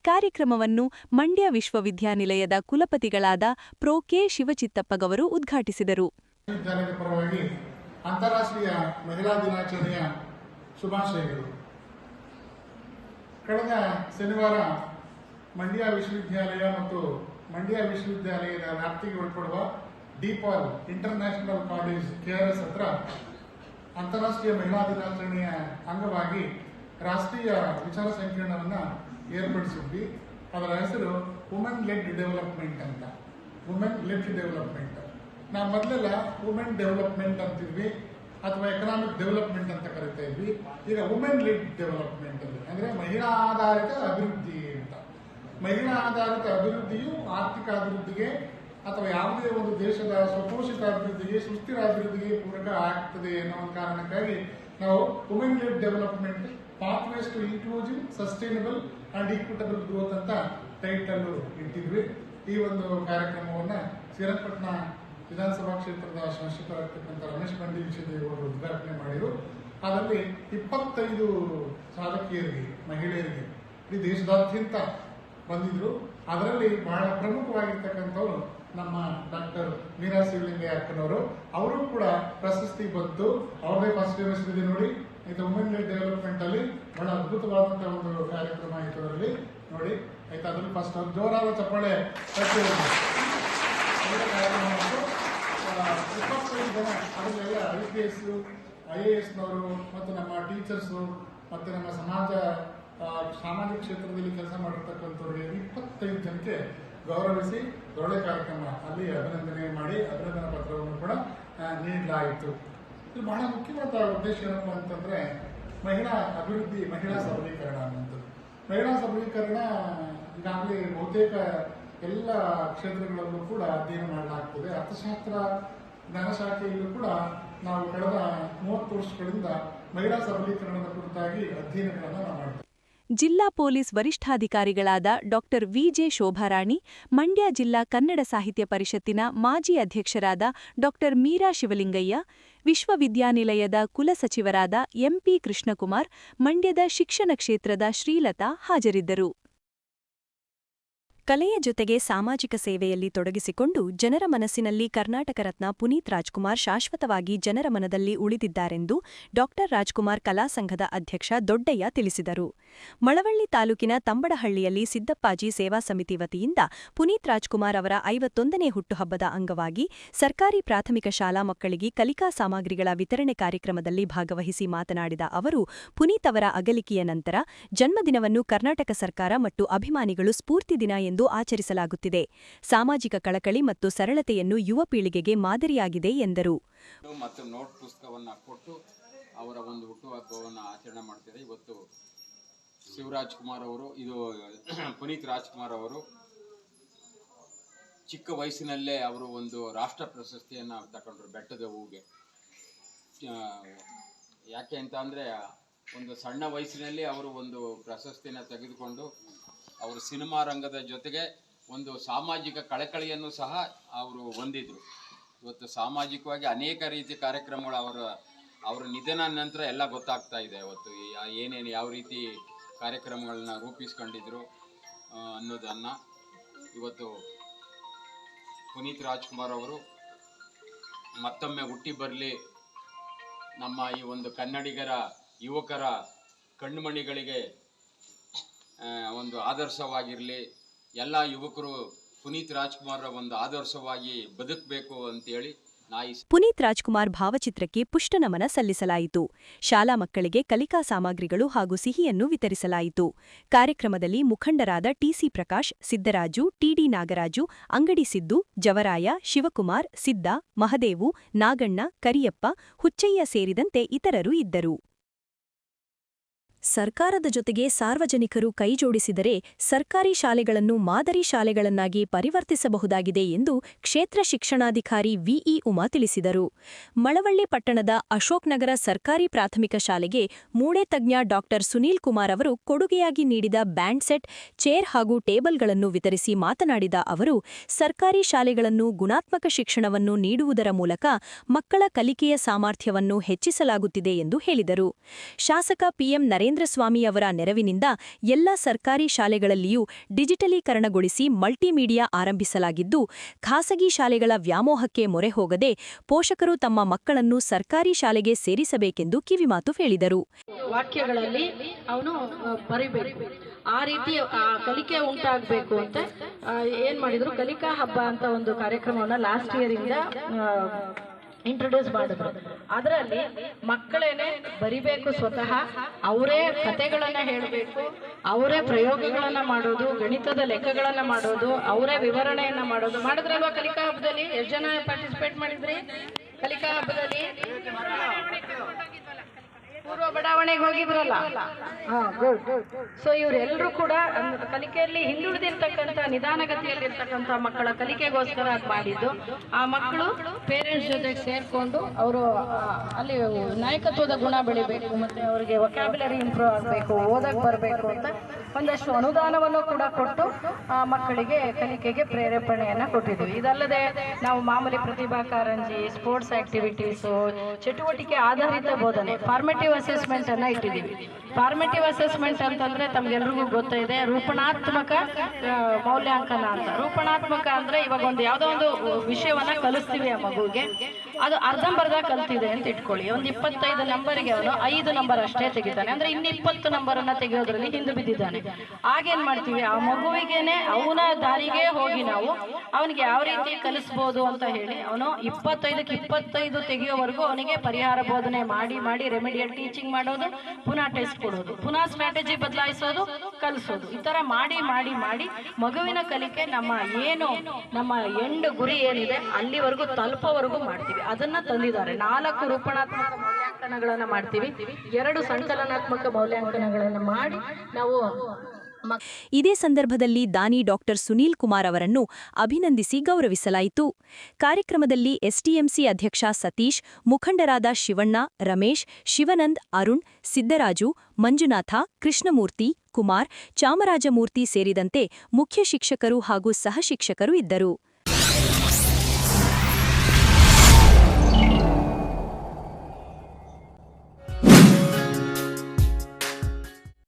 ಕಾರ್ಯಕ್ರಮವನ್ನು ಮಂಡ್ಯ ವಿಶ್ವವಿದ್ಯಾನಿಲಯದ ಕುಲಪತಿಗಳಾದ ಪ್ರೊ ಕೆ ಶಿವಚಿತ್ತಪ್ಪಗವರು ಉದ್ಘಾಟಿಸಿದರು. ವಿಶ್ವವಿದ್ಯಾಲಯದ ಪರವಾಗಿ ಅಂತಾರಾಷ್ಟ್ರೀಯ ಮಹಿಳಾ ದಿನಾಚರಣೆಯ ಶುಭಾಶಯಗಳು. ಕಳೆದ ಶನಿವಾರ ಮಂಡ್ಯ ವಿಶ್ವವಿದ್ಯಾಲಯ ಮತ್ತು ಮಂಡ್ಯ ವಿಶ್ವವಿದ್ಯಾಲಯದ ವ್ಯಾಪ್ತಿಗೆ ಒಳಪಡುವ DPAL ಇಂಟರ್ನ್ಯಾಷನಲ್ ಕಾಲೇಜ್ KRS ಹತ್ರ ಅಂತಾರಾಷ್ಟ್ರೀಯ ಮಹಿಳಾ ದಿನಾಚರಣೆಯ ಅಂಗವಾಗಿ ರಾಷ್ಟ್ರೀಯ ವಿಚಾರ ಸಂಕಿರಣವನ್ನು ಏರ್ಪಡಿಸಿದ್ವಿ. ಅದರ ಹೆಸರು ವುಮೆನ್ ಲೆಡ್ ಡೆವಲಪ್ಮೆಂಟ್ ಅಂತ. ವುಮೆನ್ ಲೆಡ್ ಡೆವಲಪ್ಮೆಂಟ್ ನಾವು ಮೊದಲೆಲ್ಲ ವುಮೆನ್ ಡೆವಲಪ್ಮೆಂಟ್ ಅಂತಿದ್ವಿ ಅಥವಾ ಎಕನಾಮಿಕ್ ಡೆವಲಪ್ಮೆಂಟ್ ಅಂತ ಕರಿತಾ ಇದ್ವಿ. ಈಗ ವುಮೆನ್ ಲೆಡ್ ಡೆವಲಪ್ಮೆಂಟ್ ಅಂದರೆ ಮಹಿಳಾ ಆಧಾರಿತ ಅಭಿವೃದ್ಧಿ ಅಂತ. ಮಹಿಳಾ ಆಧಾರಿತ ಅಭಿವೃದ್ಧಿಯು ಆರ್ಥಿಕ ಅಭಿವೃದ್ಧಿಗೆ ಅಥವಾ ಯಾವುದೇ ಒಂದು ದೇಶದ ಸ್ವಪೋಷಿತ ಅಭಿವೃದ್ಧಿಗೆ, ಸುಸ್ಥಿರ ಅಭಿವೃದ್ಧಿಗೆ ಪೂರಕ ಆಗ್ತದೆ ಅನ್ನೋ ಒಂದು ಕಾರಣಕ್ಕಾಗಿ ನಾವು women led development pathways to inclusive sustainable and equitable growth ಅಂತ ಟೈಟಲ್ ಇಟ್ಟಿದ್ವಿ. ಈ ಒಂದು ಕಾರ್ಯಕ್ರಮವನ್ನು ಶ್ರೀರಂಗಪಟ್ಟಣ ವಿಧಾನಸಭಾ ಕ್ಷೇತ್ರದ ಶಾಸಕರಾಗಿರ್ತಕ್ಕಂಥ ರಮೇಶ್ ಬಂಡಿಸಿದ್ದೇವರು ಉದ್ಘಾಟನೆ ಮಾಡಿದರು. ಅದರಲ್ಲಿ 25 ಸಾಧಕಿಯರಿಗೆ, ಮಹಿಳೆಯರಿಗೆ ಇಡೀ ದೇಶದಾದ್ಯಂತ ಬಂದಿದ್ರು. ಅದರಲ್ಲಿ ಬಹಳ ಪ್ರಮುಖವಾಗಿರ್ತಕ್ಕಂಥವ್ರು ನಮ್ಮ ಡಾಕ್ಟರ್ ಮೀರಾ ಶಿವಲಿಂಗಯ್ಯ ಅಕ್ಕನವರು. ಅವರು ಕೂಡ ಪ್ರಶಸ್ತಿ ಬಂತು. ಅವ್ರದೇ ಫಸ್ಟ್ ಇದೆ ನೋಡಿ. ಇದು ವುಮೆನ್ ಲೆಡ್ ಡೆವಲಪ್ಮೆಂಟ್ ಅಲ್ಲಿ ಬಹಳ ಅದ್ಭುತವಾದಂಥ ಒಂದು ಕಾರ್ಯಕ್ರಮ ಆಯಿತು. ಅದರಲ್ಲಿ ನೋಡಿ ಆಯ್ತು. ಅದರಲ್ಲಿ ಫಸ್ಟ್ ಜೋರಾದ ಚಪ್ಪಾಳೆ. 25 ಜನ ಅದರಲ್ಲೆಲ್ಲ IPS, IASನವರು ಮತ್ತು ನಮ್ಮ ಟೀಚರ್ಸು ಮತ್ತು ನಮ್ಮ ಸಾಮಾಜಿಕ ಕ್ಷೇತ್ರದಲ್ಲಿ ಕೆಲಸ ಮಾಡಿರ್ತಕ್ಕಂಥವ್ರಿಗೆ 25 ಜನಕ್ಕೆ ಗೌರವಿಸಿ ಒಳ್ಳೆ ಕಾರ್ಯಕ್ರಮ ಅಲ್ಲಿ ಅಭಿನಂದನೆ ಮಾಡಿ ಅಭಿನಂದನಾ ಪತ್ರವನ್ನು ಕೂಡ ನೀಡಲಾಯಿತು. ಇದು ಬಹಳ ಮುಖ್ಯವಾದ ಉದ್ದೇಶ ಏನಪ್ಪ ಅಂತಂದರೆ ಮಹಿಳಾ ಅಭಿವೃದ್ಧಿ, ಮಹಿಳಾ ಸಬಲೀಕರಣ ಅನ್ನೋದು. ಮಹಿಳಾ ಸಬಲೀಕರಣ ಈಗಾಗಲೇ ಬಹುತೇಕ ಎಲ್ಲ ಕ್ಷೇತ್ರಗಳಲ್ಲೂ ಕೂಡ ಅಧ್ಯಯನ ಮಾಡಲಾಗ್ತದೆ. ಅರ್ಥಶಾಸ್ತ್ರ ಜ್ಞಾನ ಶಾಖೆಯಲ್ಲೂ ಕೂಡ ನಾವು ಕಳೆದ 30 ವರ್ಷಗಳಿಂದ ಮಹಿಳಾ ಸಬಲೀಕರಣದ ಕುರಿತಾಗಿ ಅಧ್ಯಯನಗಳನ್ನು ನಾವು ಮಾಡ್ತೇವೆ. ಜಿಲ್ಲಾ ಪೊಲೀಸ್ ವರಿಷ್ಠಾಧಿಕಾರಿಗಳಾದ ಡಾ ವಿ.ಜೆ. ಶೋಭಾರಾಣಿ, ಮಂಡ್ಯ ಜಿಲ್ಲಾ ಕನ್ನಡ ಸಾಹಿತ್ಯ ಪರಿಷತ್ತಿನ ಮಾಜಿ ಅಧ್ಯಕ್ಷರಾದ ಡಾ ಮೀರಾ ಶಿವಲಿಂಗಯ್ಯ, ವಿಶ್ವವಿದ್ಯಾನಿಲಯದ ಕುಲಸಚಿವರಾದ ಎಂಪಿ ಕೃಷ್ಣಕುಮಾರ್, ಮಂಡ್ಯದ ಶಿಕ್ಷಣ ಕ್ಷೇತ್ರದ ಶ್ರೀಲತಾ ಹಾಜರಿದ್ದರು. ಕಲೆಯ ಜೊತೆಗೆ ಸಾಮಾಜಿಕ ಸೇವೆಯಲ್ಲಿ ತೊಡಗಿಸಿಕೊಂಡು ಜನರ ಮನಸ್ಸಿನಲ್ಲಿ ಕರ್ನಾಟಕ ರತ್ನ ಪುನೀತ್ ರಾಜ್ಕುಮಾರ್ ಶಾಶ್ವತವಾಗಿ ಜನರ ಮನದಲ್ಲಿ ಉಳಿದಿದ್ದಾರೆಂದು ಡಾ ರಾಜ್ಕುಮಾರ್ ಕಲಾ ಸಂಘದ ಅಧ್ಯಕ್ಷ ದೊಡ್ಡಯ್ಯ ತಿಳಿಸಿದರು. ಮಳವಳ್ಳಿ ತಾಲೂಕಿನ ತಂಬಡಹಳ್ಳಿಯಲ್ಲಿ ಸಿದ್ದಪ್ಪಾಜಿ ಸೇವಾ ಸಮಿತಿ ವತಿಯಿಂದ ಪುನೀತ್ ರಾಜ್ಕುಮಾರ್ ಅವರ 51ನೇ ಹುಟ್ಟುಹಬ್ಬದ ಅಂಗವಾಗಿ ಸರ್ಕಾರಿ ಪ್ರಾಥಮಿಕ ಶಾಲಾ ಮಕ್ಕಳಿಗೆ ಕಲಿಕಾ ಸಾಮಗ್ರಿಗಳ ವಿತರಣೆ ಕಾರ್ಯಕ್ರಮದಲ್ಲಿ ಭಾಗವಹಿಸಿ ಮಾತನಾಡಿದ ಅವರು, ಪುನೀತ್ ಅವರ ಅಗಲಿಕೆಯ ನಂತರ ಜನ್ಮದಿನವನ್ನು ಕರ್ನಾಟಕ ಸರ್ಕಾರ ಮತ್ತು ಅಭಿಮಾನಿಗಳು ಸ್ಫೂರ್ತಿ ದಿನ ಎಂದು ಆಚರಿಸಲಾಗುತ್ತಿದೆ. ಸಾಮಾಜಿಕ ಕಳಕಳಿ ಮತ್ತು ಸರಳತೆಯನ್ನು ಯುವ ಪೀಳಿಗೆಗೆ ಮಾದರಿಯಾಗಿದೆ ಎಂದರು. ಮತ್ತು ನೋಟ್ ಪುಸ್ತಕವನ್ನು ಕೊಟ್ಟು ಅವರ ಒಂದು ಹುಟ್ಟುಹಬ್ಬವನ್ನು ಆಚರಣೆ ಮಾಡ್ತಿದ್ದಾರೆ. ಇವತ್ತು ಶಿವರಾಜ್ ಕುಮಾರ್ ಅವರು, ಇದು ಪುನೀತ್ ರಾಜ್ಕುಮಾರ್ ಅವರು ಚಿಕ್ಕ ವಯಸ್ಸಿನಲ್ಲೇ ಅವರು ಒಂದು ರಾಷ್ಟ್ರ ಪ್ರಶಸ್ತಿಯನ್ನು ತಗೊಂಡ್ರು ಬೆಟ್ಟದ ಹೂವಿಗೆ. ಯಾಕೆ ಅಂತ ಅಂದರೆ ಒಂದು ಸಣ್ಣ ವಯಸ್ಸಿನಲ್ಲಿ ಅವರು ಒಂದು ಪ್ರಶಸ್ತಿನ ತೆಗೆದುಕೊಂಡು ಅವರು ಸಿನಿಮಾ ರಂಗದ ಜೊತೆಗೆ ಒಂದು ಸಾಮಾಜಿಕ ಕಳಕಳಿಯನ್ನು ಸಹ ಅವರು ಹೊಂದಿದ್ರು. ಇವತ್ತು ಸಾಮಾಜಿಕವಾಗಿ ಅನೇಕ ರೀತಿಯ ಕಾರ್ಯಕ್ರಮಗಳು ಅವರ ನಿಧನ ನಂತರ ಎಲ್ಲ ಗೊತ್ತಾಗ್ತಾ ಇದೆ. ಇವತ್ತು ಏನೇನು ಯಾವ ರೀತಿ ಕಾರ್ಯಕ್ರಮಗಳನ್ನ ರೂಪಿಸ್ಕೊಂಡಿದ್ರು ಅನ್ನೋದನ್ನು ಇವತ್ತು ಪುನೀತ್ ರಾಜ್ಕುಮಾರ್ ಅವರು ಮತ್ತೊಮ್ಮೆ ಹುಟ್ಟಿ ಬರಲಿ, ನಮ್ಮ ಈ ಒಂದು ಕನ್ನಡಿಗರ ಯುವಕರ ಕಣ್ಣುಮಣಿಗಳಿಗೆ ಒಂದು ಆದರ್ಶವಾಗಿರಲಿ, ಎಲ್ಲ ಯುವಕರು ಪುನೀತ್ ರಾಜ್ಕುಮಾರ್ ಒಂದು ಆದರ್ಶವಾಗಿ ಬದುಕಬೇಕು ಅಂತೇಳಿ ಪುನೀತ್ ರಾಜ್ಕುಮಾರ್ ಭಾವಚಿತ್ರಕ್ಕೆ ಪುಷ್ಟನಮನ ಸಲ್ಲಿಸಲಾಯಿತು. ಶಾಲಾ ಮಕ್ಕಳಿಗೆ ಕಲಿಕಾ ಸಾಮಗ್ರಿಗಳು ಹಾಗೂ ಸಿಹಿಯನ್ನು ವಿತರಿಸಲಾಯಿತು. ಕಾರ್ಯಕ್ರಮದಲ್ಲಿ ಮುಖಂಡರಾದ ಟಿಸಿ ಪ್ರಕಾಶ್, ಸಿದ್ದರಾಜು, ಟಿಡಿ ನಾಗರಾಜು, ಅಂಗಡಿ ಸಿದ್ದು, ಜವರಾಯ, ಶಿವಕುಮಾರ್, ಸಿದ್ದ, ಮಹದೇವು, ನಾಗಣ್ಣ, ಕರಿಯಪ್ಪ, ಹುಚ್ಚಯ್ಯ ಸೇರಿದಂತೆ ಇತರರು ಇದ್ದರು. ಸರ್ಕಾರದ ಜೊತೆಗೆ ಸಾರ್ವಜನಿಕರು ಕೈಜೋಡಿಸಿದರೆ ಸರ್ಕಾರಿ ಶಾಲೆಗಳನ್ನು ಮಾದರಿ ಶಾಲೆಗಳನ್ನಾಗಿ ಪರಿವರ್ತಿಸಬಹುದಾಗಿದೆ ಎಂದು ಕ್ಷೇತ್ರ ಶಿಕ್ಷಣಾಧಿಕಾರಿ ವಿಇ ಉಮಾ ತಿಳಿಸಿದರು. ಮಳವಳ್ಳಿ ಪಟ್ಟಣದ ಅಶೋಕ್ ನಗರ ಸರ್ಕಾರಿ ಪ್ರಾಥಮಿಕ ಶಾಲೆಗೆ ಮೂಳೆ ತಜ್ಞ ಡಾ ಸುನೀಲ್ ಕುಮಾರ್ ಅವರು ಕೊಡುಗೆಯಾಗಿ ನೀಡಿದ ಬ್ಯಾಂಡ್ ಸೆಟ್, ಚೇರ್ ಹಾಗೂ ಟೇಬಲ್ಗಳನ್ನು ವಿತರಿಸಿ ಮಾತನಾಡಿದ ಅವರು, ಸರ್ಕಾರಿ ಶಾಲೆಗಳನ್ನು ಗುಣಾತ್ಮಕ ಶಿಕ್ಷಣವನ್ನು ನೀಡುವುದರ ಮೂಲಕ ಮಕ್ಕಳ ಕಲಿಕೆಯ ಸಾಮರ್ಥ್ಯವನ್ನು ಹೆಚ್ಚಿಸಲಾಗುತ್ತಿದೆ ಎಂದು ಹೇಳಿದರು. ಶಾಸಕ ಪಿಎಂ ನರೇಂದ್ರ ರಾಘವೇಂದ್ರಸ್ವಾಮಿಯವರ ನೆರವಿನಿಂದ ಎಲ್ಲ ಸರ್ಕಾರಿ ಶಾಲೆಗಳಲ್ಲಿಯೂ ಡಿಜಿಟಲೀಕರಣಗೊಳಿಸಿ ಮಲ್ಟಿಮೀಡಿಯಾ ಆರಂಭಿಸಲಾಗಿದ್ದು, ಖಾಸಗಿ ಶಾಲೆಗಳ ವ್ಯಾಮೋಹಕ್ಕೆ ಮೊರೆ ಹೋಗದೆ ಪೋಷಕರು ತಮ್ಮ ಮಕ್ಕಳನ್ನು ಸರ್ಕಾರಿ ಶಾಲೆಗೆ ಸೇರಿಸಬೇಕೆಂದು ಕಿವಿಮಾತು ಹೇಳಿದರು. ವಾಕ್ಯಗಳಲ್ಲಿ ಅವನು ಬರಿಬೇಕು, ಆ ರೀತಿ ಕಲಿಕೆ ಉಂಟಾಗಬೇಕು ಅಂತ ಏನ್ ಮಾಡಿದ್ರು, ಕಲಿಕಾ ಹಬ್ಬ ಅಂತ ಒಂದು ಕಾರ್ಯಕ್ರಮವನ್ನ ಲಾಸ್ಟ್ ಇಯರ್ ಇಂದ ಇಂಟ್ರೊಡ್ಯೂಸ್ ಮಾಡಿದ್ರು. ಅದರಲ್ಲಿ ಮಕ್ಕಳೇನೆ ಬರಿಬೇಕು, ಸ್ವತಃ ಅವರೇ ಕಥೆಗಳನ್ನ ಹೇಳಬೇಕು, ಅವರೇ ಪ್ರಯೋಗಗಳನ್ನ ಮಾಡೋದು, ಗಣಿತದ ಲೆಕ್ಕಗಳನ್ನ ಮಾಡೋದು, ಅವರೇ ವಿವರಣೆಯನ್ನ ಮಾಡೋದು. ಮಾಡಿದ್ರಲ್ವಾ ಕಲಿಕಾ ಹಬ್ಬದಲ್ಲಿ? ಎಷ್ಟು ಜನ ಪಾರ್ಟಿಸಿಪೇಟ್ ಮಾಡಿದ್ರಿ ಕಲಿಕಾ ಹಬ್ಬದಲ್ಲಿ? ಪೂರ್ವ ಬಡಾವಣೆಗೆ ಹೋಗಿದ್ರಲ್ಲ? ಗುಡ್. ಸೊ ಇವರೆಲ್ಲರೂ ಕೂಡ ಕಲಿಕೆಯಲ್ಲಿ ಹಿಂದುಳಿದಿರ್ತಕ್ಕಂಥ, ನಿಧಾನಗತಿಯಲ್ಲಿರ್ತಕ್ಕಂಥ ಮಕ್ಕಳ ಕಲಿಕೆಗೋಸ್ಕರ ಅದು ಮಾಡಿದ್ದು. ಆ ಮಕ್ಕಳು ಪೇರೆಂಟ್ಸ್ ಜೊತೆಗೆ ಸೇರ್ಕೊಂಡು ಅವರು ಅಲ್ಲಿ ನಾಯಕತ್ವದ ಗುಣ ಬೆಳಿಬೇಕು, ಮತ್ತೆ ಅವರಿಗೆ ವೊಕ್ಯಾಬ್ಯುಲರಿ ಇಂಪ್ರೂವ್ ಆಗಬೇಕು, ಓದಕ್ಕೆ ಬರಬೇಕು ಅಂತ ಒಂದಷ್ಟು ಅನುದಾನವನ್ನು ಕೂಡ ಕೊಟ್ಟು ಆ ಮಕ್ಕಳಿಗೆ ಕಲಿಕೆಗೆ ಪ್ರೇರೇಪಣೆಯನ್ನು ಕೊಟ್ಟಿದ್ವಿ. ಇದಲ್ಲದೆ ನಾವು ಮಾಮೂಲಿ ಪ್ರತಿಭಾ ಕಾರಂಜಿ, ಸ್ಪೋರ್ಟ್ಸ್ ಆಕ್ಟಿವಿಟೀಸು, ಚಟುವಟಿಕೆ ಆಧಾರಿತ ಬೋಧನೆ, ಫಾರ್ಮೇಟಿವ್ ಅಸೆಸ್ಮೆಂಟ್ ಅನ್ನ ಇಟ್ಟಿದ್ದೀವಿ. ಫಾರ್ಮೇಟಿವ್ ಅಸೆಸ್ಮೆಂಟ್ ಅಂತಂದ್ರೆ ತಮ್ಗೆಲ್ರಿಗೂ ಗೊತ್ತಿದೆ, ರೂಪಣಾತ್ಮಕ ಮೌಲ್ಯಾಂಕನ ಅಂತ. ರೂಪಣಾತ್ಮಕ ಅಂದ್ರೆ ಇವಾಗ ಒಂದು ಯಾವುದೋ ಒಂದು ವಿಷಯವನ್ನ ಕಲಿಸ್ತೀವಿ ಆ ಮಗುವಿಗೆ, ಅದು ಅರ್ಧಂಬರ್ಧ ಕಲ್ತಿದೆ ಅಂತ ಇಟ್ಕೊಳ್ಳಿ. ಒಂದು 25 ನಂಬರಿಗೆ ಅವನು 5 ನಂಬರ್ ಅಷ್ಟೇ ತೆಗಿತಾನೆ, ಅಂದ್ರೆ ಇನ್ನು 20 ನಂಬರನ್ನ ತೆಗೆಯೋದ್ರಲ್ಲಿ ಹಿಂದೆ ಬಿದ್ದಿದ್ದಾನೆ. ಆಗೇನ್ ಮಾಡ್ತೀವಿ, ಆ ಮಗುವಿಗೇನೆ ಅವನ ದಾರಿಗೆ ಹೋಗಿ ನಾವು ಅವನಿಗೆ ಯಾವ ರೀತಿ ಕಲಿಸ್ಬೋದು ಅಂತ ಹೇಳಿ ಅವನು 25ಕ್ಕೆ 25 ತೆಗೆಯೋವರೆಗೂ ಅವನಿಗೆ ಪರಿಹಾರ ಬೋಧನೆ ಮಾಡಿ ಮಾಡಿ ರೆಮಿಡಿಯಲ್ ಟೀಚಿಂಗ್ ಮಾಡೋದು, ಪುನಃ ಟೆಸ್ಟ್ ಕೊಡೋದು, ಪುನಃ ಸ್ಟ್ರಾಟಜಿ ಬದಲಾಯಿಸೋದು, ಕಲಿಸೋದು. ಈ ತರ ಮಾಡಿ ಮಾಡಿ ಮಾಡಿ ಮಗುವಿನ ಕಲಿಕೆ ನಮ್ಮ ಎಂಡ್ ಗುರಿ ಏನಿದೆ ಅಲ್ಲಿವರೆಗೂ ತಲುಪೋವರೆಗೂ ಮಾಡ್ತೀವಿ. ಅದನ್ನ ತಂದಿದ್ದಾರೆ. 4 ರೂಪಣಾತ್ಮಕ ಮೌಲ್ಯಾಂಕನಗಳನ್ನ ಮಾಡ್ತೀವಿ, 2 ಸಂಕಲನಾತ್ಮಕ ಮೌಲ್ಯಾಂಕನಗಳನ್ನ ಮಾಡಿ ನಾವು. ಇದೇ ಸಂದರ್ಭದಲ್ಲಿ ದಾನಿ ಡಾಕ್ಟರ್ ಸುನೀಲ್ ಕುಮಾರ್ ಅವರನ್ನು ಅಭಿನಂದಿಸಿ ಗೌರವಿಸಲಾಯಿತು. ಕಾರ್ಯಕ್ರಮದಲ್ಲಿ ಎಸ್ಟಿಎಂಸಿ ಅಧ್ಯಕ್ಷ ಸತೀಶ್, ಮುಖಂಡರಾದ ಶಿವಣ್ಣ, ರಮೇಶ್, ಶಿವನಂದ್, ಅರುಣ್, ಸಿದ್ದರಾಜು, ಮಂಜುನಾಥ, ಕೃಷ್ಣಮೂರ್ತಿ, ಕುಮಾರ್, ಚಾಮರಾಜಮೂರ್ತಿ ಸೇರಿದಂತೆ ಮುಖ್ಯ ಶಿಕ್ಷಕರು ಹಾಗೂ ಸಹ ಶಿಕ್ಷಕರು ಇದ್ದರು.